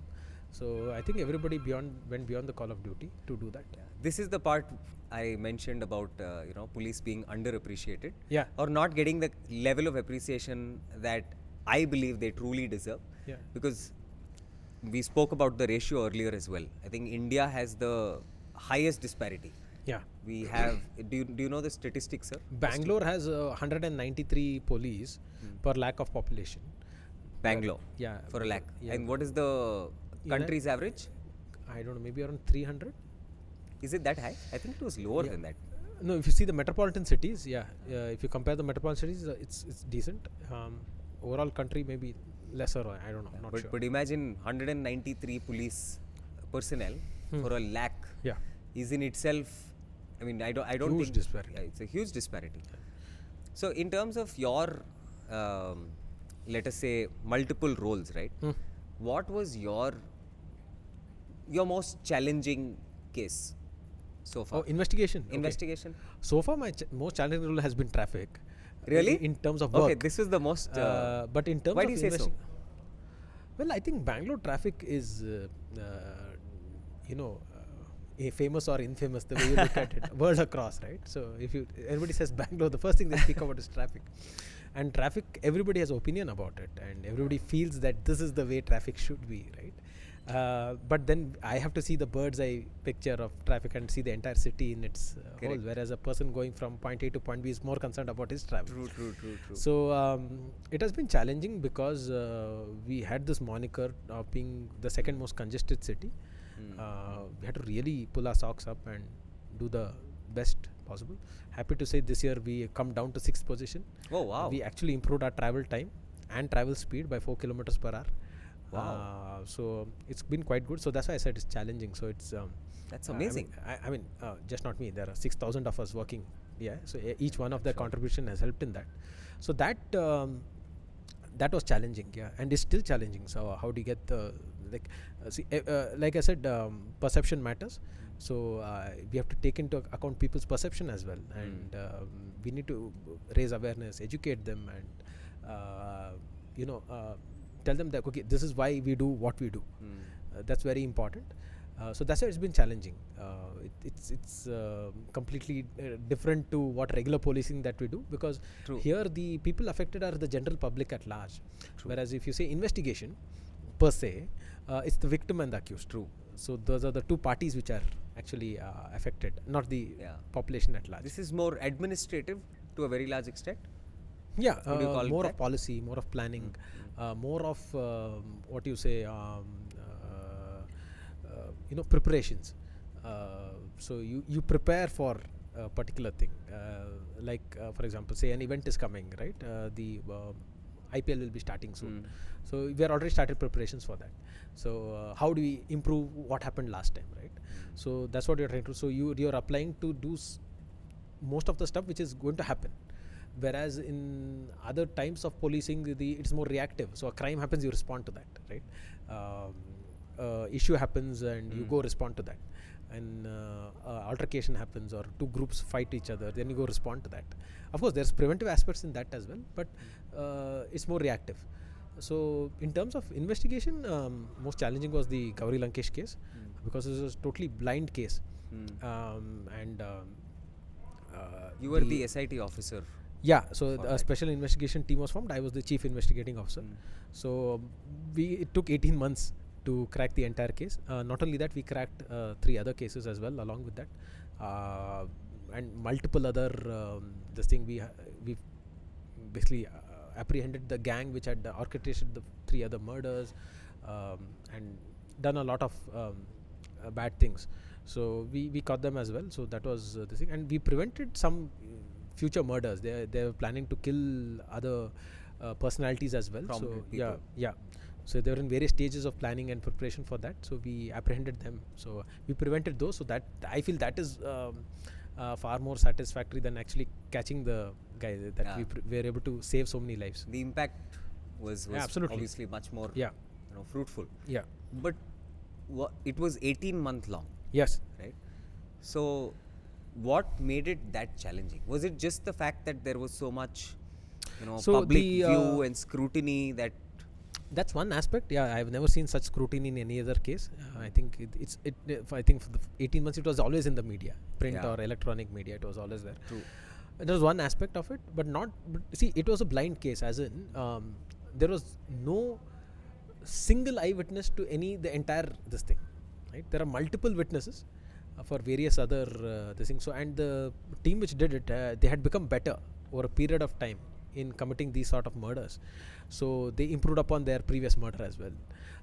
So I think everybody went beyond the call of duty to do that. This is the part I mentioned about police being underappreciated, or not getting the level of appreciation that I believe they truly deserve. Because we spoke about the ratio earlier as well. I think India has the highest disparity. We have. Do you know the statistics, sir? Bangalore has 193 police per lakh of population. Bangalore. For a lakh. And what is the country's average? I don't know. Maybe around 300. Is it that high? I think it was lower than that. No, if you see the metropolitan cities, if you compare the metropolitan cities, it's decent. Overall country maybe lesser. I don't know. Not sure. But imagine 193 police personnel for a lakh. Is in itself. I mean, I don't huge think disparity. It's a huge disparity. So in terms of your, let us say, multiple roles, right? What was your most challenging case so far? Investigation. Investigation. So far, my most challenging role has been traffic. Really? In terms of work. Okay, this is the most. But in terms why of do you say so? Well, I think Bangalore traffic is, famous or infamous, the way you look at it, world across, right? So if everybody says Bangalore, the first thing they speak about is traffic. And traffic, everybody has opinion about it, and everybody feels that this is the way traffic should be, right? But then I have to see the bird's eye picture of traffic and see the entire city in its whole, whereas a person going from point A to point B is more concerned about his travel. True. So it has been challenging because we had this moniker of being the second most congested city. We had to really pull our socks up and do the best possible. Happy to say this year we come down to 6th position. Oh wow! We actually improved our travel time and travel speed by 4 kilometers per hour. Wow. So it's been quite good. So that's why I said it's challenging. So it's That's amazing. I mean, just not me. There are 6,000 of us working. Yeah. So each one of their contribution has helped in that. So that that was challenging. Yeah, and it's still challenging. So how do you get the like I said, perception matters. So we have to take into account people's perception as well, and we need to raise awareness, educate them, and tell them that okay, this is why we do what we do. That's very important. So that's why it's been challenging. It's completely different to what regular policing that we do, because here the people affected are the general public at large. Whereas if you say investigation per se, it's the victim and the accused. So those are the two parties which are actually affected, not the population at large. This is more administrative to a very large extent. Yeah, Would you call it more that? of policy, more of planning, more of what you say, preparations. So you prepare for a particular thing, for example, say an event is coming, right? The IPL will be starting soon. So we are already started preparations for that. So how do we improve what happened last time, right? So that's what you're trying to. So you're applying to do most of the stuff which is going to happen. Whereas in other times of policing, it's more reactive. So a crime happens, you respond to that, right? Issue happens and you go respond to that. And altercation happens or two groups fight each other, then you go respond to that. Of course, there's preventive aspects in that as well, but it's more reactive. So in terms of investigation, most challenging was the Gowri Lankesh case, because it was a totally blind case. You were the SIT officer. Yeah, so a special investigation team was formed. I was the chief investigating officer. So it took 18 months to crack the entire case. Not only that, we cracked 3 other cases as well along with that, and multiple other we basically apprehended the gang which had orchestrated the 3 other murders, and done a lot of bad things. So we caught them as well. So that was the thing, and we prevented some future murders. They were planning to kill other personalities as well. Prominent So people. so they were in various stages of planning and preparation for that. So we apprehended them. So we prevented those. So that I feel that is far more satisfactory than actually catching the guy. That we were able to save so many lives. The impact was absolutely. obviously much more fruitful. Yeah. But it was 18-month long. Yes. Right. So what made it that challenging? Was it just the fact that there was so much public view and scrutiny that... That's one aspect. Yeah, I've never seen such scrutiny in any other case. I think I think for the 18 months it was always in the media, print or electronic media. It was always there. True. There was one aspect of it, but not. But see, it was a blind case, as in there was no single eyewitness to the entire this thing. Right? There are multiple witnesses for various other things. So, and the team which did it, they had become better over a period of time in committing these sort of murders. So they improved upon their previous murder as well.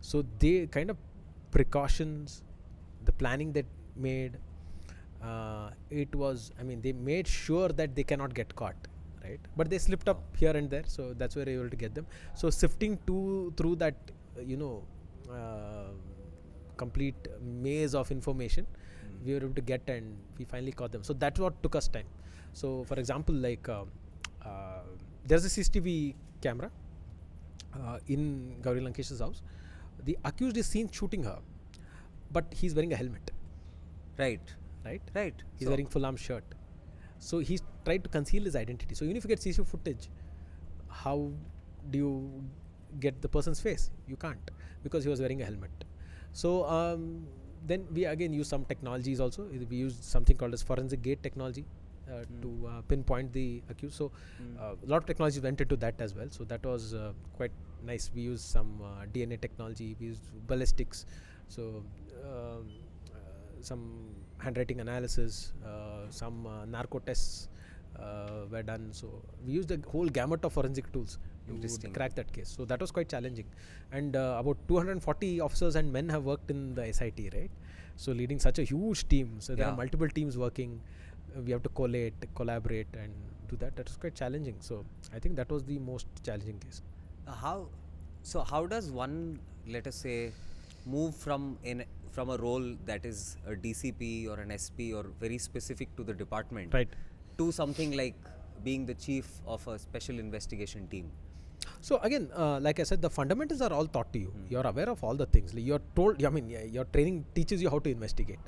So they kind of precautions, the planning that made, they made sure that they cannot get caught, right? But they slipped up here and there, so that's where they were able to get them. So sifting through that, complete maze of information, we were able to get, and we finally caught them. So that's what took us time. So for example, there's a CCTV camera in Gowri Lankesh's house. The accused is seen shooting her, but he's wearing a helmet. Right. He's wearing full arm shirt. So he's tried to conceal his identity. So even if you get CCTV footage, how do you get the person's face? You can't, because he was wearing a helmet. So then we again use some technologies also. We used something called as forensic gate technology to pinpoint the accused. So a lot of technology went into that as well. So that was quite nice. We used some DNA technology. We used ballistics. So some handwriting analysis, some narco tests were done. So we used the whole gamut of forensic tools to crack that case. So that was quite challenging. And about 240 officers and men have worked in the SIT, right? So leading such a huge team. So there are multiple teams working. We have to collate, collaborate, and do that. That was quite challenging. So I think that was the most challenging case. How does one let us say, move from a role that is a DCP or an SP or very specific to the department, Right. to something like being the chief of a special investigation team? So again, like I said, the fundamentals are all taught to you. You're aware of all the things. Like you're told. I mean, your training teaches you how to investigate.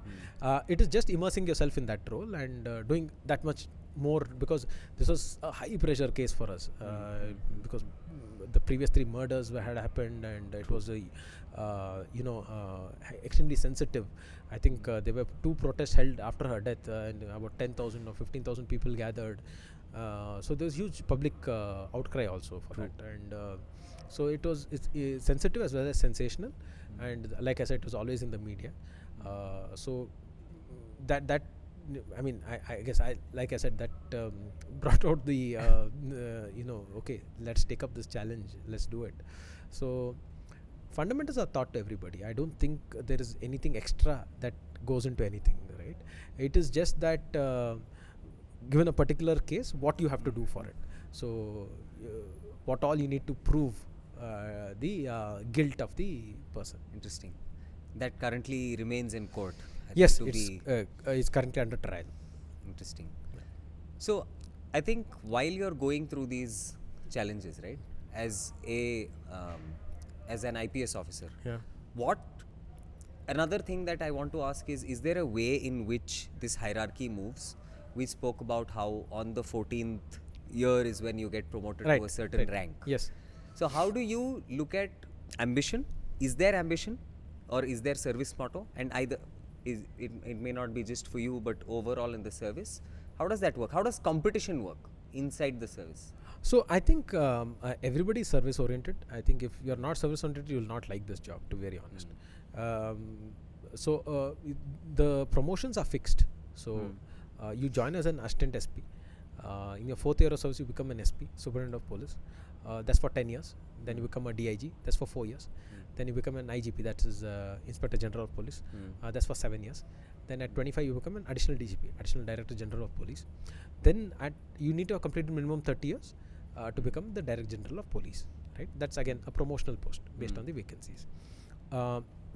It is just immersing yourself in that role and doing that much more, because this was a high pressure case for us, because the previous 3 murders had happened, and it was a extremely sensitive. I think there were 2 protests held after her death, and about 10,000 or 15,000 people gathered. So there was huge public outcry also for that, and so it's sensitive as well as sensational, and like I said, it was always in the media. So that I mean, I guess like I said, that brought out the okay, let's take up this challenge, let's do it. So fundamentals are taught to everybody. I don't think there is anything extra that goes into anything, right? It is just that given a particular case, what you have to do for it. So what all you need to prove the guilt of the person. Interesting. That currently remains in court. Yes, it's currently under trial. Interesting. So I think while you're going through these challenges, right, as an IPS officer, what another thing that I want to ask is there a way in which this hierarchy moves? We spoke about how on the 14th year is when you get promoted to a certain rank. Yes. So how do you look at ambition? Is there ambition, or is there service motto? And either it may not be just for you, but overall in the service. How does that work? How does competition work inside the service? So I think everybody is service oriented. I think if you're not service oriented, you will not like this job, to be very honest. So the promotions are fixed. So you join as an assistant SP. In your 4th year of service, you become an SP, Superintendent of Police. That's for 10 years. Then you become a DIG. That's for 4 years. Then you become an IGP, that is Inspector General of Police. That's for 7 years. Then at 25, you become an additional DGP, Additional Director General of Police. Then you need to have completed minimum 30 years to become the Director General of Police. Right? That's again a promotional post based on the vacancies.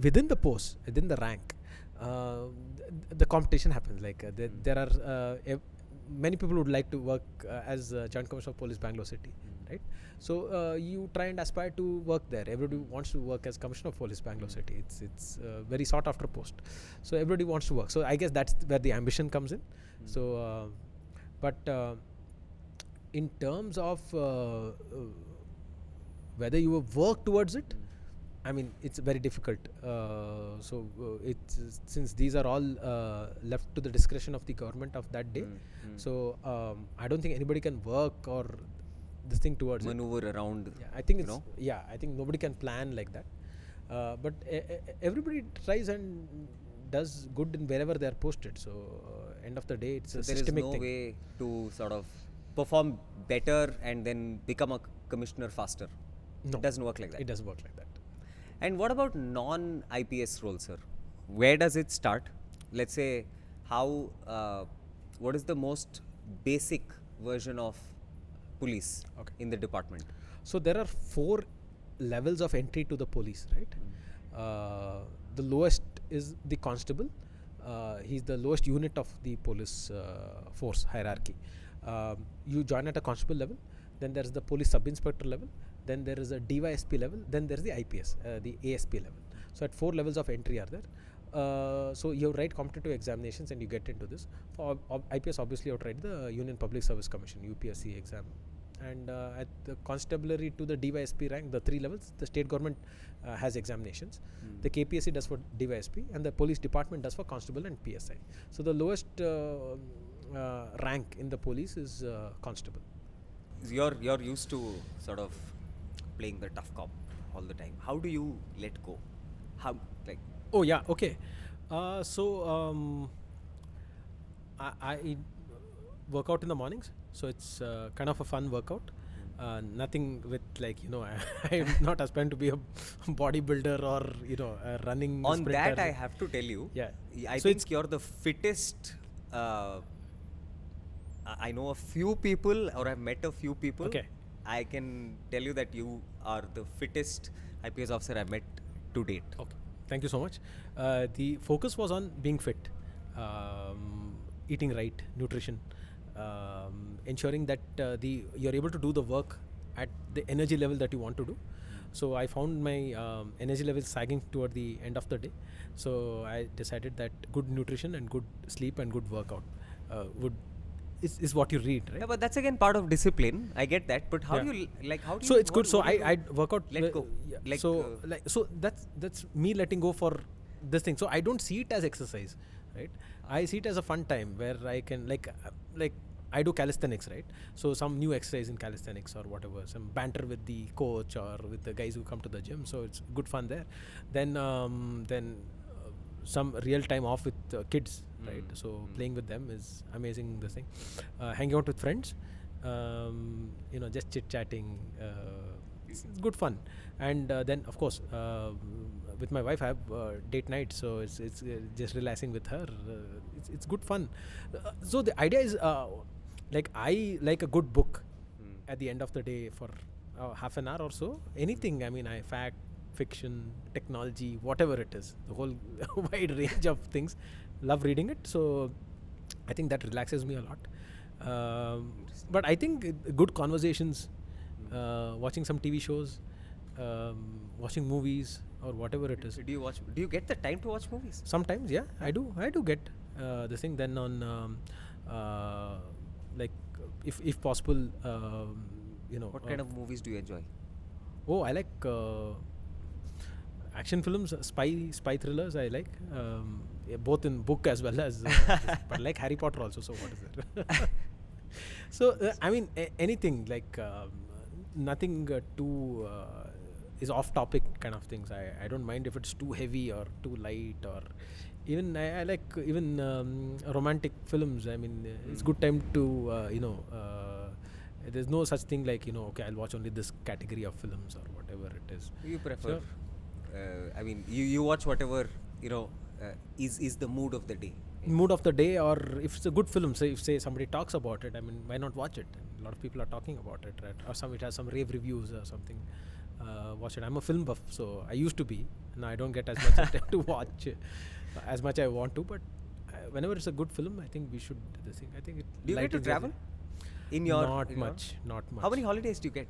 Within the post, within the rank, the competition happens. Like there are many people would like to work as Joint Commissioner of Police, Bangalore City, right? So you try and aspire to work there. Everybody wants to work as Commissioner of Police, Bangalore City. It's very sought after post. So everybody wants to work. So I guess that's where the ambition comes in. So, but in terms of whether you work towards it, I mean, it's very difficult. So it's since these are all left to the discretion of the government of that day. So I don't think anybody can work or this thing towards maneuver around. Yeah, I think it's I think nobody can plan like that. But everybody tries and does good in wherever they are posted. So end of the day, it's a systemic thing. There is no way to sort of perform better and then become a commissioner faster. No, it doesn't work like that. It doesn't work like that. And what about non-IPS roles, sir? Where does it start? Let's say, what is the most basic version of police in the department? So there are 4 levels of entry to the police, right? The lowest is the constable. He's the lowest unit of the police force hierarchy. You join at a constable level, then there is the police sub-inspector level, then there is a DYSP level, then there is the IPS, the ASP level. So at 4 levels of entry are there. So you write competitive examinations and you get into this. For IPS, obviously you have to write the Union Public Service Commission, UPSC exam. And at the constabulary to the DYSP rank, the 3 levels, the state government has examinations. The KPSC does for DYSP and the police department does for constable and PSI. So the lowest rank in the police is constable. You're used to sort of playing the tough cop all the time. How do you let go? How, like? Oh yeah, okay. So I work out in the mornings, so it's kind of a fun workout. Nothing with I'm not aspiring to be a bodybuilder or a running on sprinter. that I have to tell you, I so think you're the fittest. I know a few people, or I've met a few people. Okay. I can tell you that you are the fittest IPS officer I've met to date? Okay, thank you so much. The focus was on being fit, eating right, nutrition, ensuring that you're able to do the work at the energy level that you want to do. So I found my energy level sagging toward the end of the day. So I decided that good nutrition and good sleep and good workout is what you read, right? Yeah, but that's again part of discipline. I get that, but how do you how do so you, it's good. So I work out. let go? Yeah. So that's me letting go for this thing. So I don't see it as exercise, right? I see it as a fun time where I can like I do calisthenics, right? So some new exercise in calisthenics or whatever, some banter with the coach or with the guys who come to the gym. So it's good fun there. Then some real time off with kids, right? So playing with them is amazing. This thing, hanging out with friends, just chit chatting. It's good fun. And then of course with my wife I have date night, so it's just relaxing with her. It's good fun. So the idea is like I like a good book at the end of the day for half an hour or so. Anything, I mean, fact, fiction, technology, whatever it is, the whole wide range of things. Love reading it. So I think that relaxes me a lot. But I think good conversations, watching some TV shows, watching movies or whatever it is. Do you get the time to watch movies? Sometimes, yeah, I do get this thing. Then on like if possible, What kind of movies do you enjoy? Oh, I like action films, spy thrillers. I like both in book as well as but I like Harry Potter also. So what is it? So I mean anything like nothing too is off topic kind of things. I don't mind if it's too heavy or too light, or even I like even romantic films. I mean it's good time to there's no such thing like okay, I'll watch only this category of films or whatever it is. You prefer I mean you watch whatever is the mood of the day. Or if it's a good film, say if somebody talks about it, I mean, why not watch it? A lot of people are talking about it, right? Or it has some rave reviews or something. Watch it. I'm a film buff, so I used to be. Now I don't get as much time to watch as much I want to, but whenever it's a good film, I think we should do the thing. I think it. Do you get to travel? Not much. How many holidays do you get?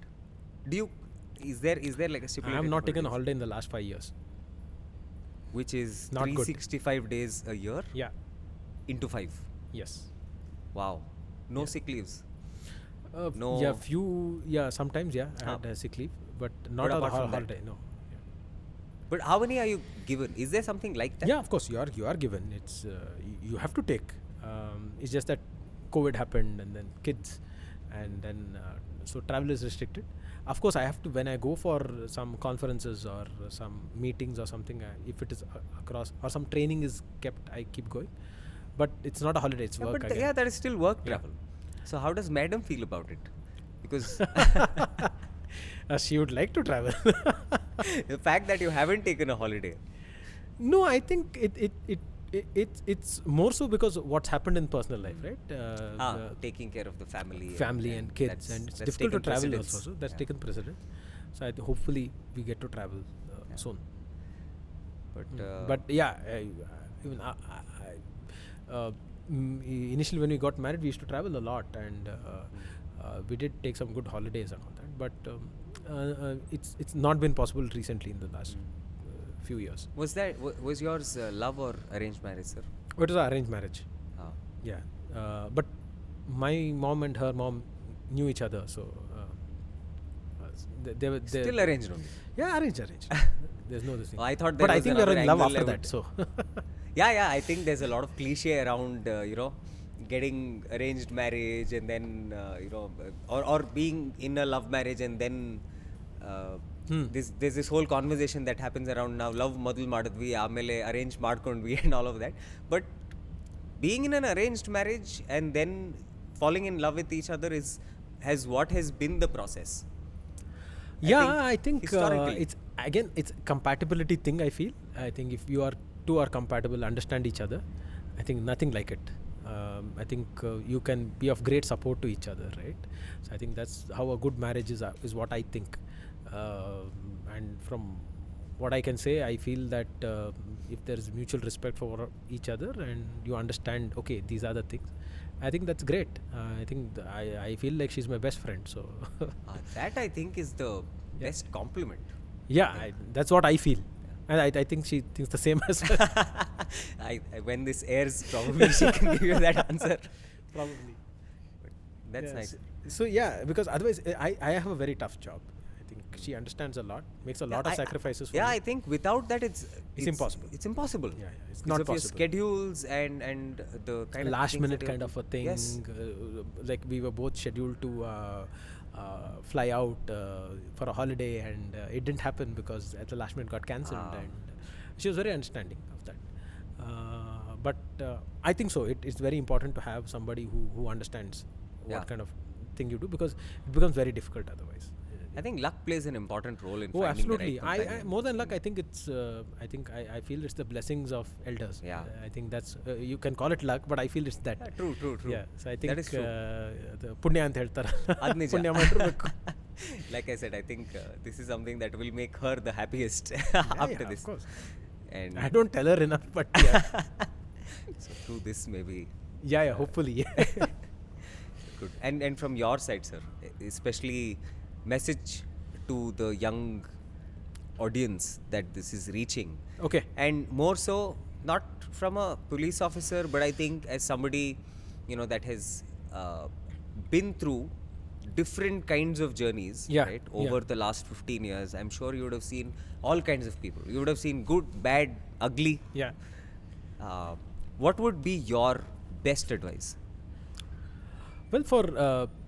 Is there like a stipulated? I have not taken a holiday in the last 5 years. Which is not 365 days a year? Yeah. Into 5? Yes. Wow. No sick leaves? No. Yeah, sometimes, yeah. I had sick leave, but not a holiday, no. Yeah. But how many are you given? Is there something like that? Yeah, of course, you are given. It's you have to take. It's just that COVID happened and then kids, and then so travel is restricted. Of course, I have to, when I go for some conferences or some meetings or something, if it is across or some training is kept, I keep going. But it's not a holiday, it's work. But that is still work travel. So how does Madam feel about it? Because she would like to travel. The fact that you haven't taken a holiday. No, I think it's more so because what's happened in personal life, right? Taking care of the family and kids, and it's difficult to travel also. So that's taken precedence. So hopefully we get to travel soon. But yeah, even initially when we got married, we used to travel a lot, and we did take some good holidays and all that. But it's not been possible recently in the last few years. Was yours love or arranged marriage, sir? It was an arranged marriage. Yeah, but my mom and her mom knew each other, so they were still arranged only. Yeah, arranged. There's no this thing. I thought, but I think they're in love after that. So yeah. I think there's a lot of cliche around getting arranged marriage and then or being in a love marriage and then. There's this whole conversation that happens around now. Love madul madadvi, amele arranged madkondvi and all of that. But being in an arranged marriage and then falling in love with each other has been the process. I think it's compatibility thing. I feel. I think if you are two are compatible, understand each other, I think nothing like it. I think you can be of great support to each other, right? So I think that's how a good marriage is what I think. And from what I can say, I feel that if there is mutual respect for each other and you understand, okay, these are the things, I think that's great. I think I feel like she's my best friend. So that I think is the best compliment. Yeah, that's what I feel. And I think she thinks the same as well. When this airs, probably she can give you that answer. Probably. But that's nice. So yeah, because otherwise I have a very tough job. I think she understands a lot, makes a lot of sacrifices for me. I think without that it's impossible. It's impossible. Yeah, it's not possible. Your schedules and the kind of last minute kind of a thing. Yes. Like we were both scheduled to fly out for a holiday, and it didn't happen because at the last minute got cancelled, and she was very understanding of that. But I think so. It's very important to have somebody who understands what kind of thing you do, because it becomes very difficult otherwise. I think luck plays an important role in finding absolutely. the right companion. I more than luck, I think it's. I feel it's the blessings of elders. Yeah. I think that's. You can call it luck, but I feel it's that. True. Yeah. So I think that is true. the punya anta ಹೇಳ್ತಾರ. Ad nija. ಪುಣ್ಯ ಮಾಡಿರ್ಬೇಕು. Like I said, I think this is something that will make her the happiest after this. Of course. And I don't tell her enough, but yeah. So through this maybe. Yeah. Hopefully. Good. And from your side, sir, especially message to the young audience that this is reaching. Okay. And more so, not from a police officer, but I think as somebody, that has been through different kinds of journeys, right? Over the last 15 years, I'm sure you would have seen all kinds of people. You would have seen good, bad, ugly. Yeah. What would be your best advice? Well, for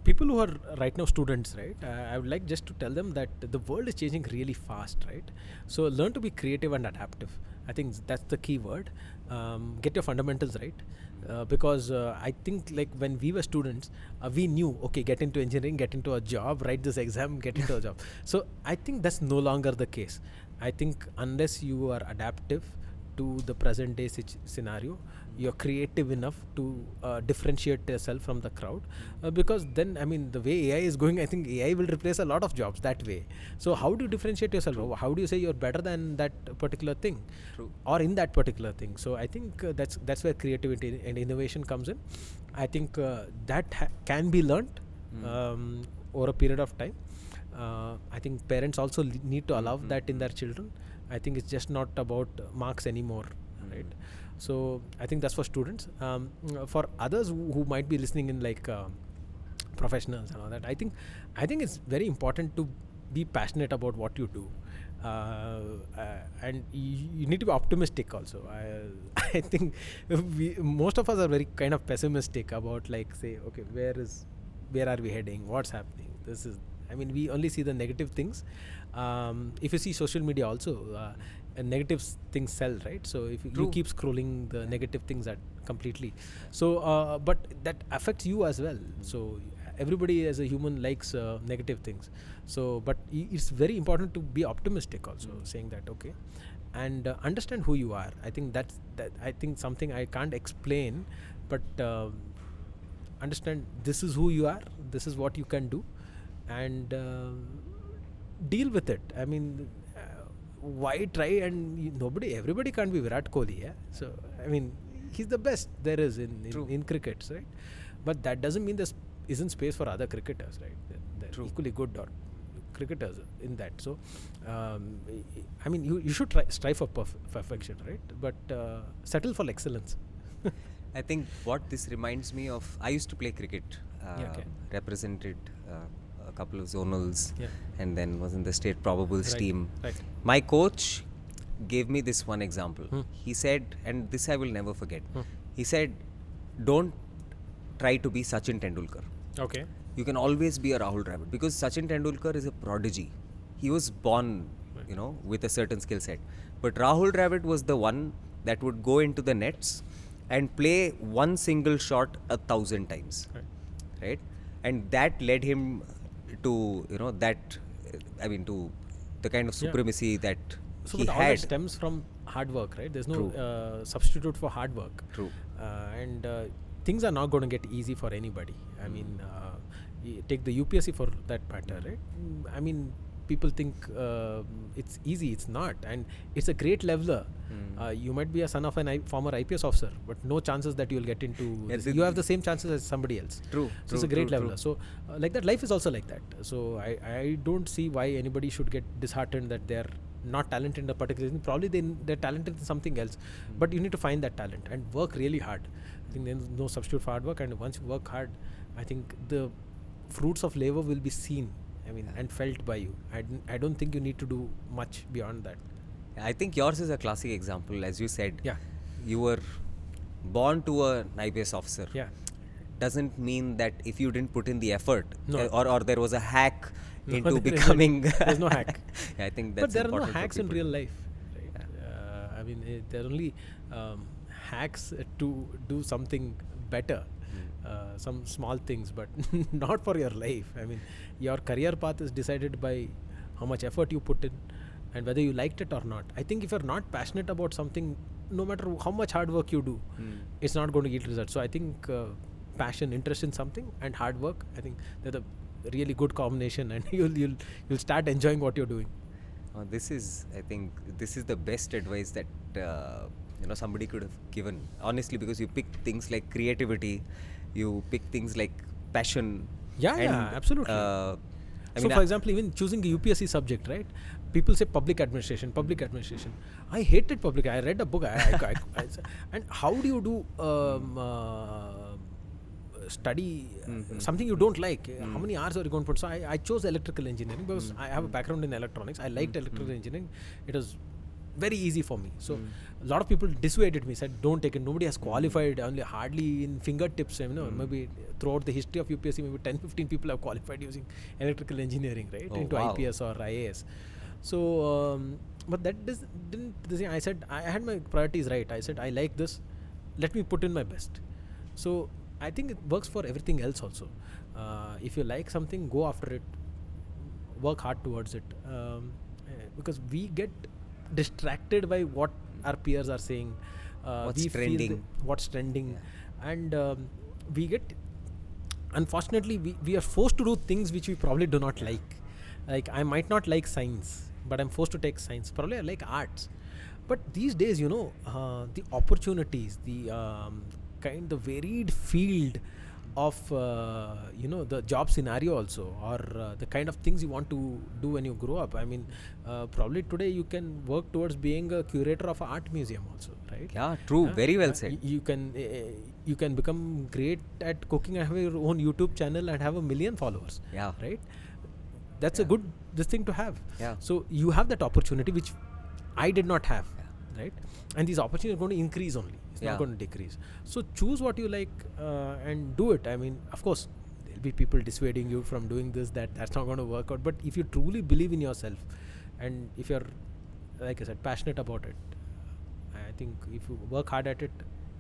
people who are right now students, right, I would like just to tell them that the world is changing really fast, right? So learn to be creative and adaptive. I think that's the key word. Get your fundamentals right, because I think like when we were students, we knew, okay, get into engineering, get into a job, write this exam, get into a job. So I think that's no longer the case. I think unless you are adaptive to the present day scenario, you're creative enough to differentiate yourself from the crowd, because then, I mean, the way AI is going, I think AI will replace a lot of jobs that way. So how do you differentiate yourself? How do you say you're better than that particular thing? True. Or in that particular thing? So I think that's where creativity and innovation comes in. I think that can be learnt over a period of time. I think parents also need to allow that in their children. I think it's just not about marks anymore, right? So I think that's for students. For others who might be listening in, like professionals and all that, I think it's very important to be passionate about what you do, and you need to be optimistic also. I think most of us are very kind of pessimistic about, like, say, okay, where are we heading? What's happening? I mean, we only see the negative things. If you see social media also, negative things sell, right? So if you keep scrolling the negative things, that completely. So, but that affects you as well. So everybody as a human likes negative things. So, but it's very important to be optimistic also, saying that, okay, and understand who you are. I think that I think something I can't explain, but understand this is who you are. This is what you can do. And deal with it. I mean, why try? And everybody can't be Virat Kohli, yeah? So I mean, he's the best there is in cricket, right? But that doesn't mean there isn't space for other cricketers, right? They're equally good or cricketers in that. So I mean, you should strive for perfection, right? But settle for excellence. I think what this reminds me of, I used to play cricket, represented a couple of zonals, and then was in the state probables team. Right. My coach gave me this one example. He said, and this I will never forget, he said, don't try to be Sachin Tendulkar. Okay. You can always be a Rahul Dravid, because Sachin Tendulkar is a prodigy. He was born, with a certain skill set. But Rahul Dravid was the one that would go into the nets and play one single shot 1,000 times. Right? And that led him to, to the kind of supremacy that he but had. all that stems from hard work, right? There's no substitute for hard work. True. And things are not going to get easy for anybody. I mean, take the UPSC for that matter, right? I mean, people think it's easy. It's not, and it's a great leveler. You might be a son of a former IPS officer, but no chances that you'll get into. You have the same chances as somebody else. True. So it's a great leveler. So like that, life is also like that. So I don't see why anybody should get disheartened that they're not talented in a particular thing. Probably they're talented in something else, but you need to find that talent and work really hard. I think there's no substitute for hard work, and once you work hard, I think the fruits of labor will be seen. I mean, and felt by you. I don't think you need to do much beyond that. I think yours is a classic example. As you said, Yeah. you were born to an IPS officer. Yeah. Doesn't mean that if you didn't put in the effort, No. or there was a hack No, into there becoming. There's no hack. I think that's but there are no important for hacks in people. real life. Right? I mean, there are only hacks to do something better. Some small things, but not for your life. I mean, your career path is decided by how much effort you put in and whether you liked it or not. I think if you're not passionate about something, no matter how much hard work you do, it's not going to yield results. So I think passion, interest in something, and hard work, I think they're the really good combination, and you'll start enjoying what you're doing. I think this is the best advice that somebody could have given. Honestly, because you pick things like creativity, you pick things like passion. Yeah, absolutely. I So, for example, even choosing a UPSC subject, right? People say public administration. I hated public. I read a book. And how do you do study something you don't like? How many hours are you going to put? So I chose electrical engineering because I have a background in electronics. I liked electrical engineering. It was very easy for me. So a lot of people dissuaded me, said don't take it. Nobody has qualified, only hardly in fingertips. Maybe throughout the history of UPSC, maybe 10-15 people have qualified using electrical engineering, right, into IPS or IAS. So, but that didn't. I said I had my priorities right. I said I like this. Let me put in my best. So I think it works for everything else also. If you like something, go after it. Work hard towards it. Because we get distracted by what our peers are saying. What's trending. What's trending. And we get, unfortunately, we are forced to do things which we probably do not like. Like, I might not like science, but I'm forced to take science. Probably I like arts. But these days, the opportunities, the varied field of the job scenario also, or the kind of things you want to do when you grow up. I mean, probably today you can work towards being a curator of an art museum also, right? Yeah, true. Very well said. You can become great at cooking and have your own YouTube channel and have 1 million followers. Yeah. Right. That's a good thing to have. Yeah. So you have that opportunity which I did not have. Right. And these opportunities are going to increase only. It's not going to decrease. So choose what you like and do it. I mean, of course, there'll be people dissuading you from doing this, that's not going to work out. But if you truly believe in yourself, and if you're, like I said, passionate about it, I think if you work hard at it,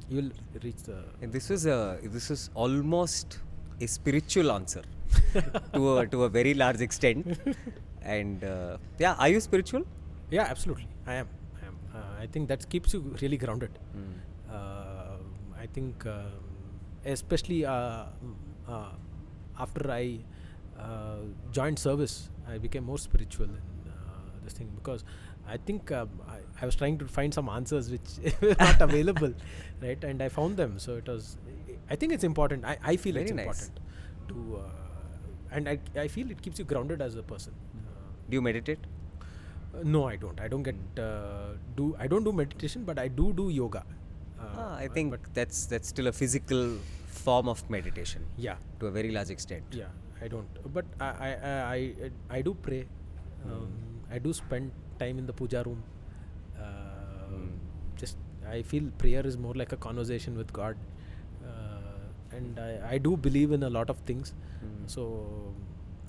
you'll reach the. And this was almost a spiritual answer to a very large extent. And are you spiritual? Yeah, absolutely. I am. I think that keeps you really grounded. I think, especially after I joined service, I became more spiritual in this thing, because I think I was trying to find some answers which were not available, right? And I found them. So it was. I think it's important. I feel Very it's nice. important to, and I feel it keeps you grounded as a person. Do you meditate? No, I don't. I don't get I don't do meditation, but I do yoga. I think that's still a physical form of meditation. Yeah. To a very large extent. Yeah, I don't. But I do pray. I do spend time in the puja room. Just I feel prayer is more like a conversation with God, and I do believe in a lot of things. So.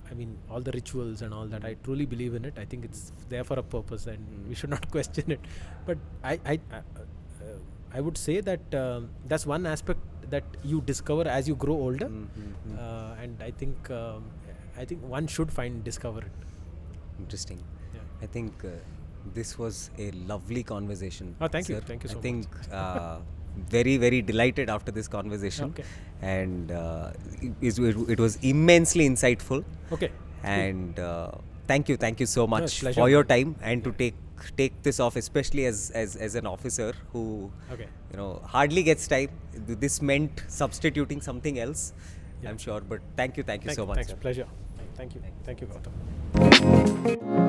I mean, all the rituals and all that, I truly believe in it. I think it's there for a purpose, and we should not question it. But I would say that that's one aspect that you discover as you grow older, and I think one should discover it. Interesting. Yeah. I think this was a lovely conversation. Oh, thank sir. you. Thank you so much. I think very, very delighted after this conversation. Okay. And it was immensely insightful. Okay. And thank you so much pleasure, for your man. time and to take this off, especially as an officer who Okay. hardly gets time. This meant substituting something else, I'm sure. But thank you so much. Thanks. Sir. Pleasure. Thank you. Thank you, Gautam.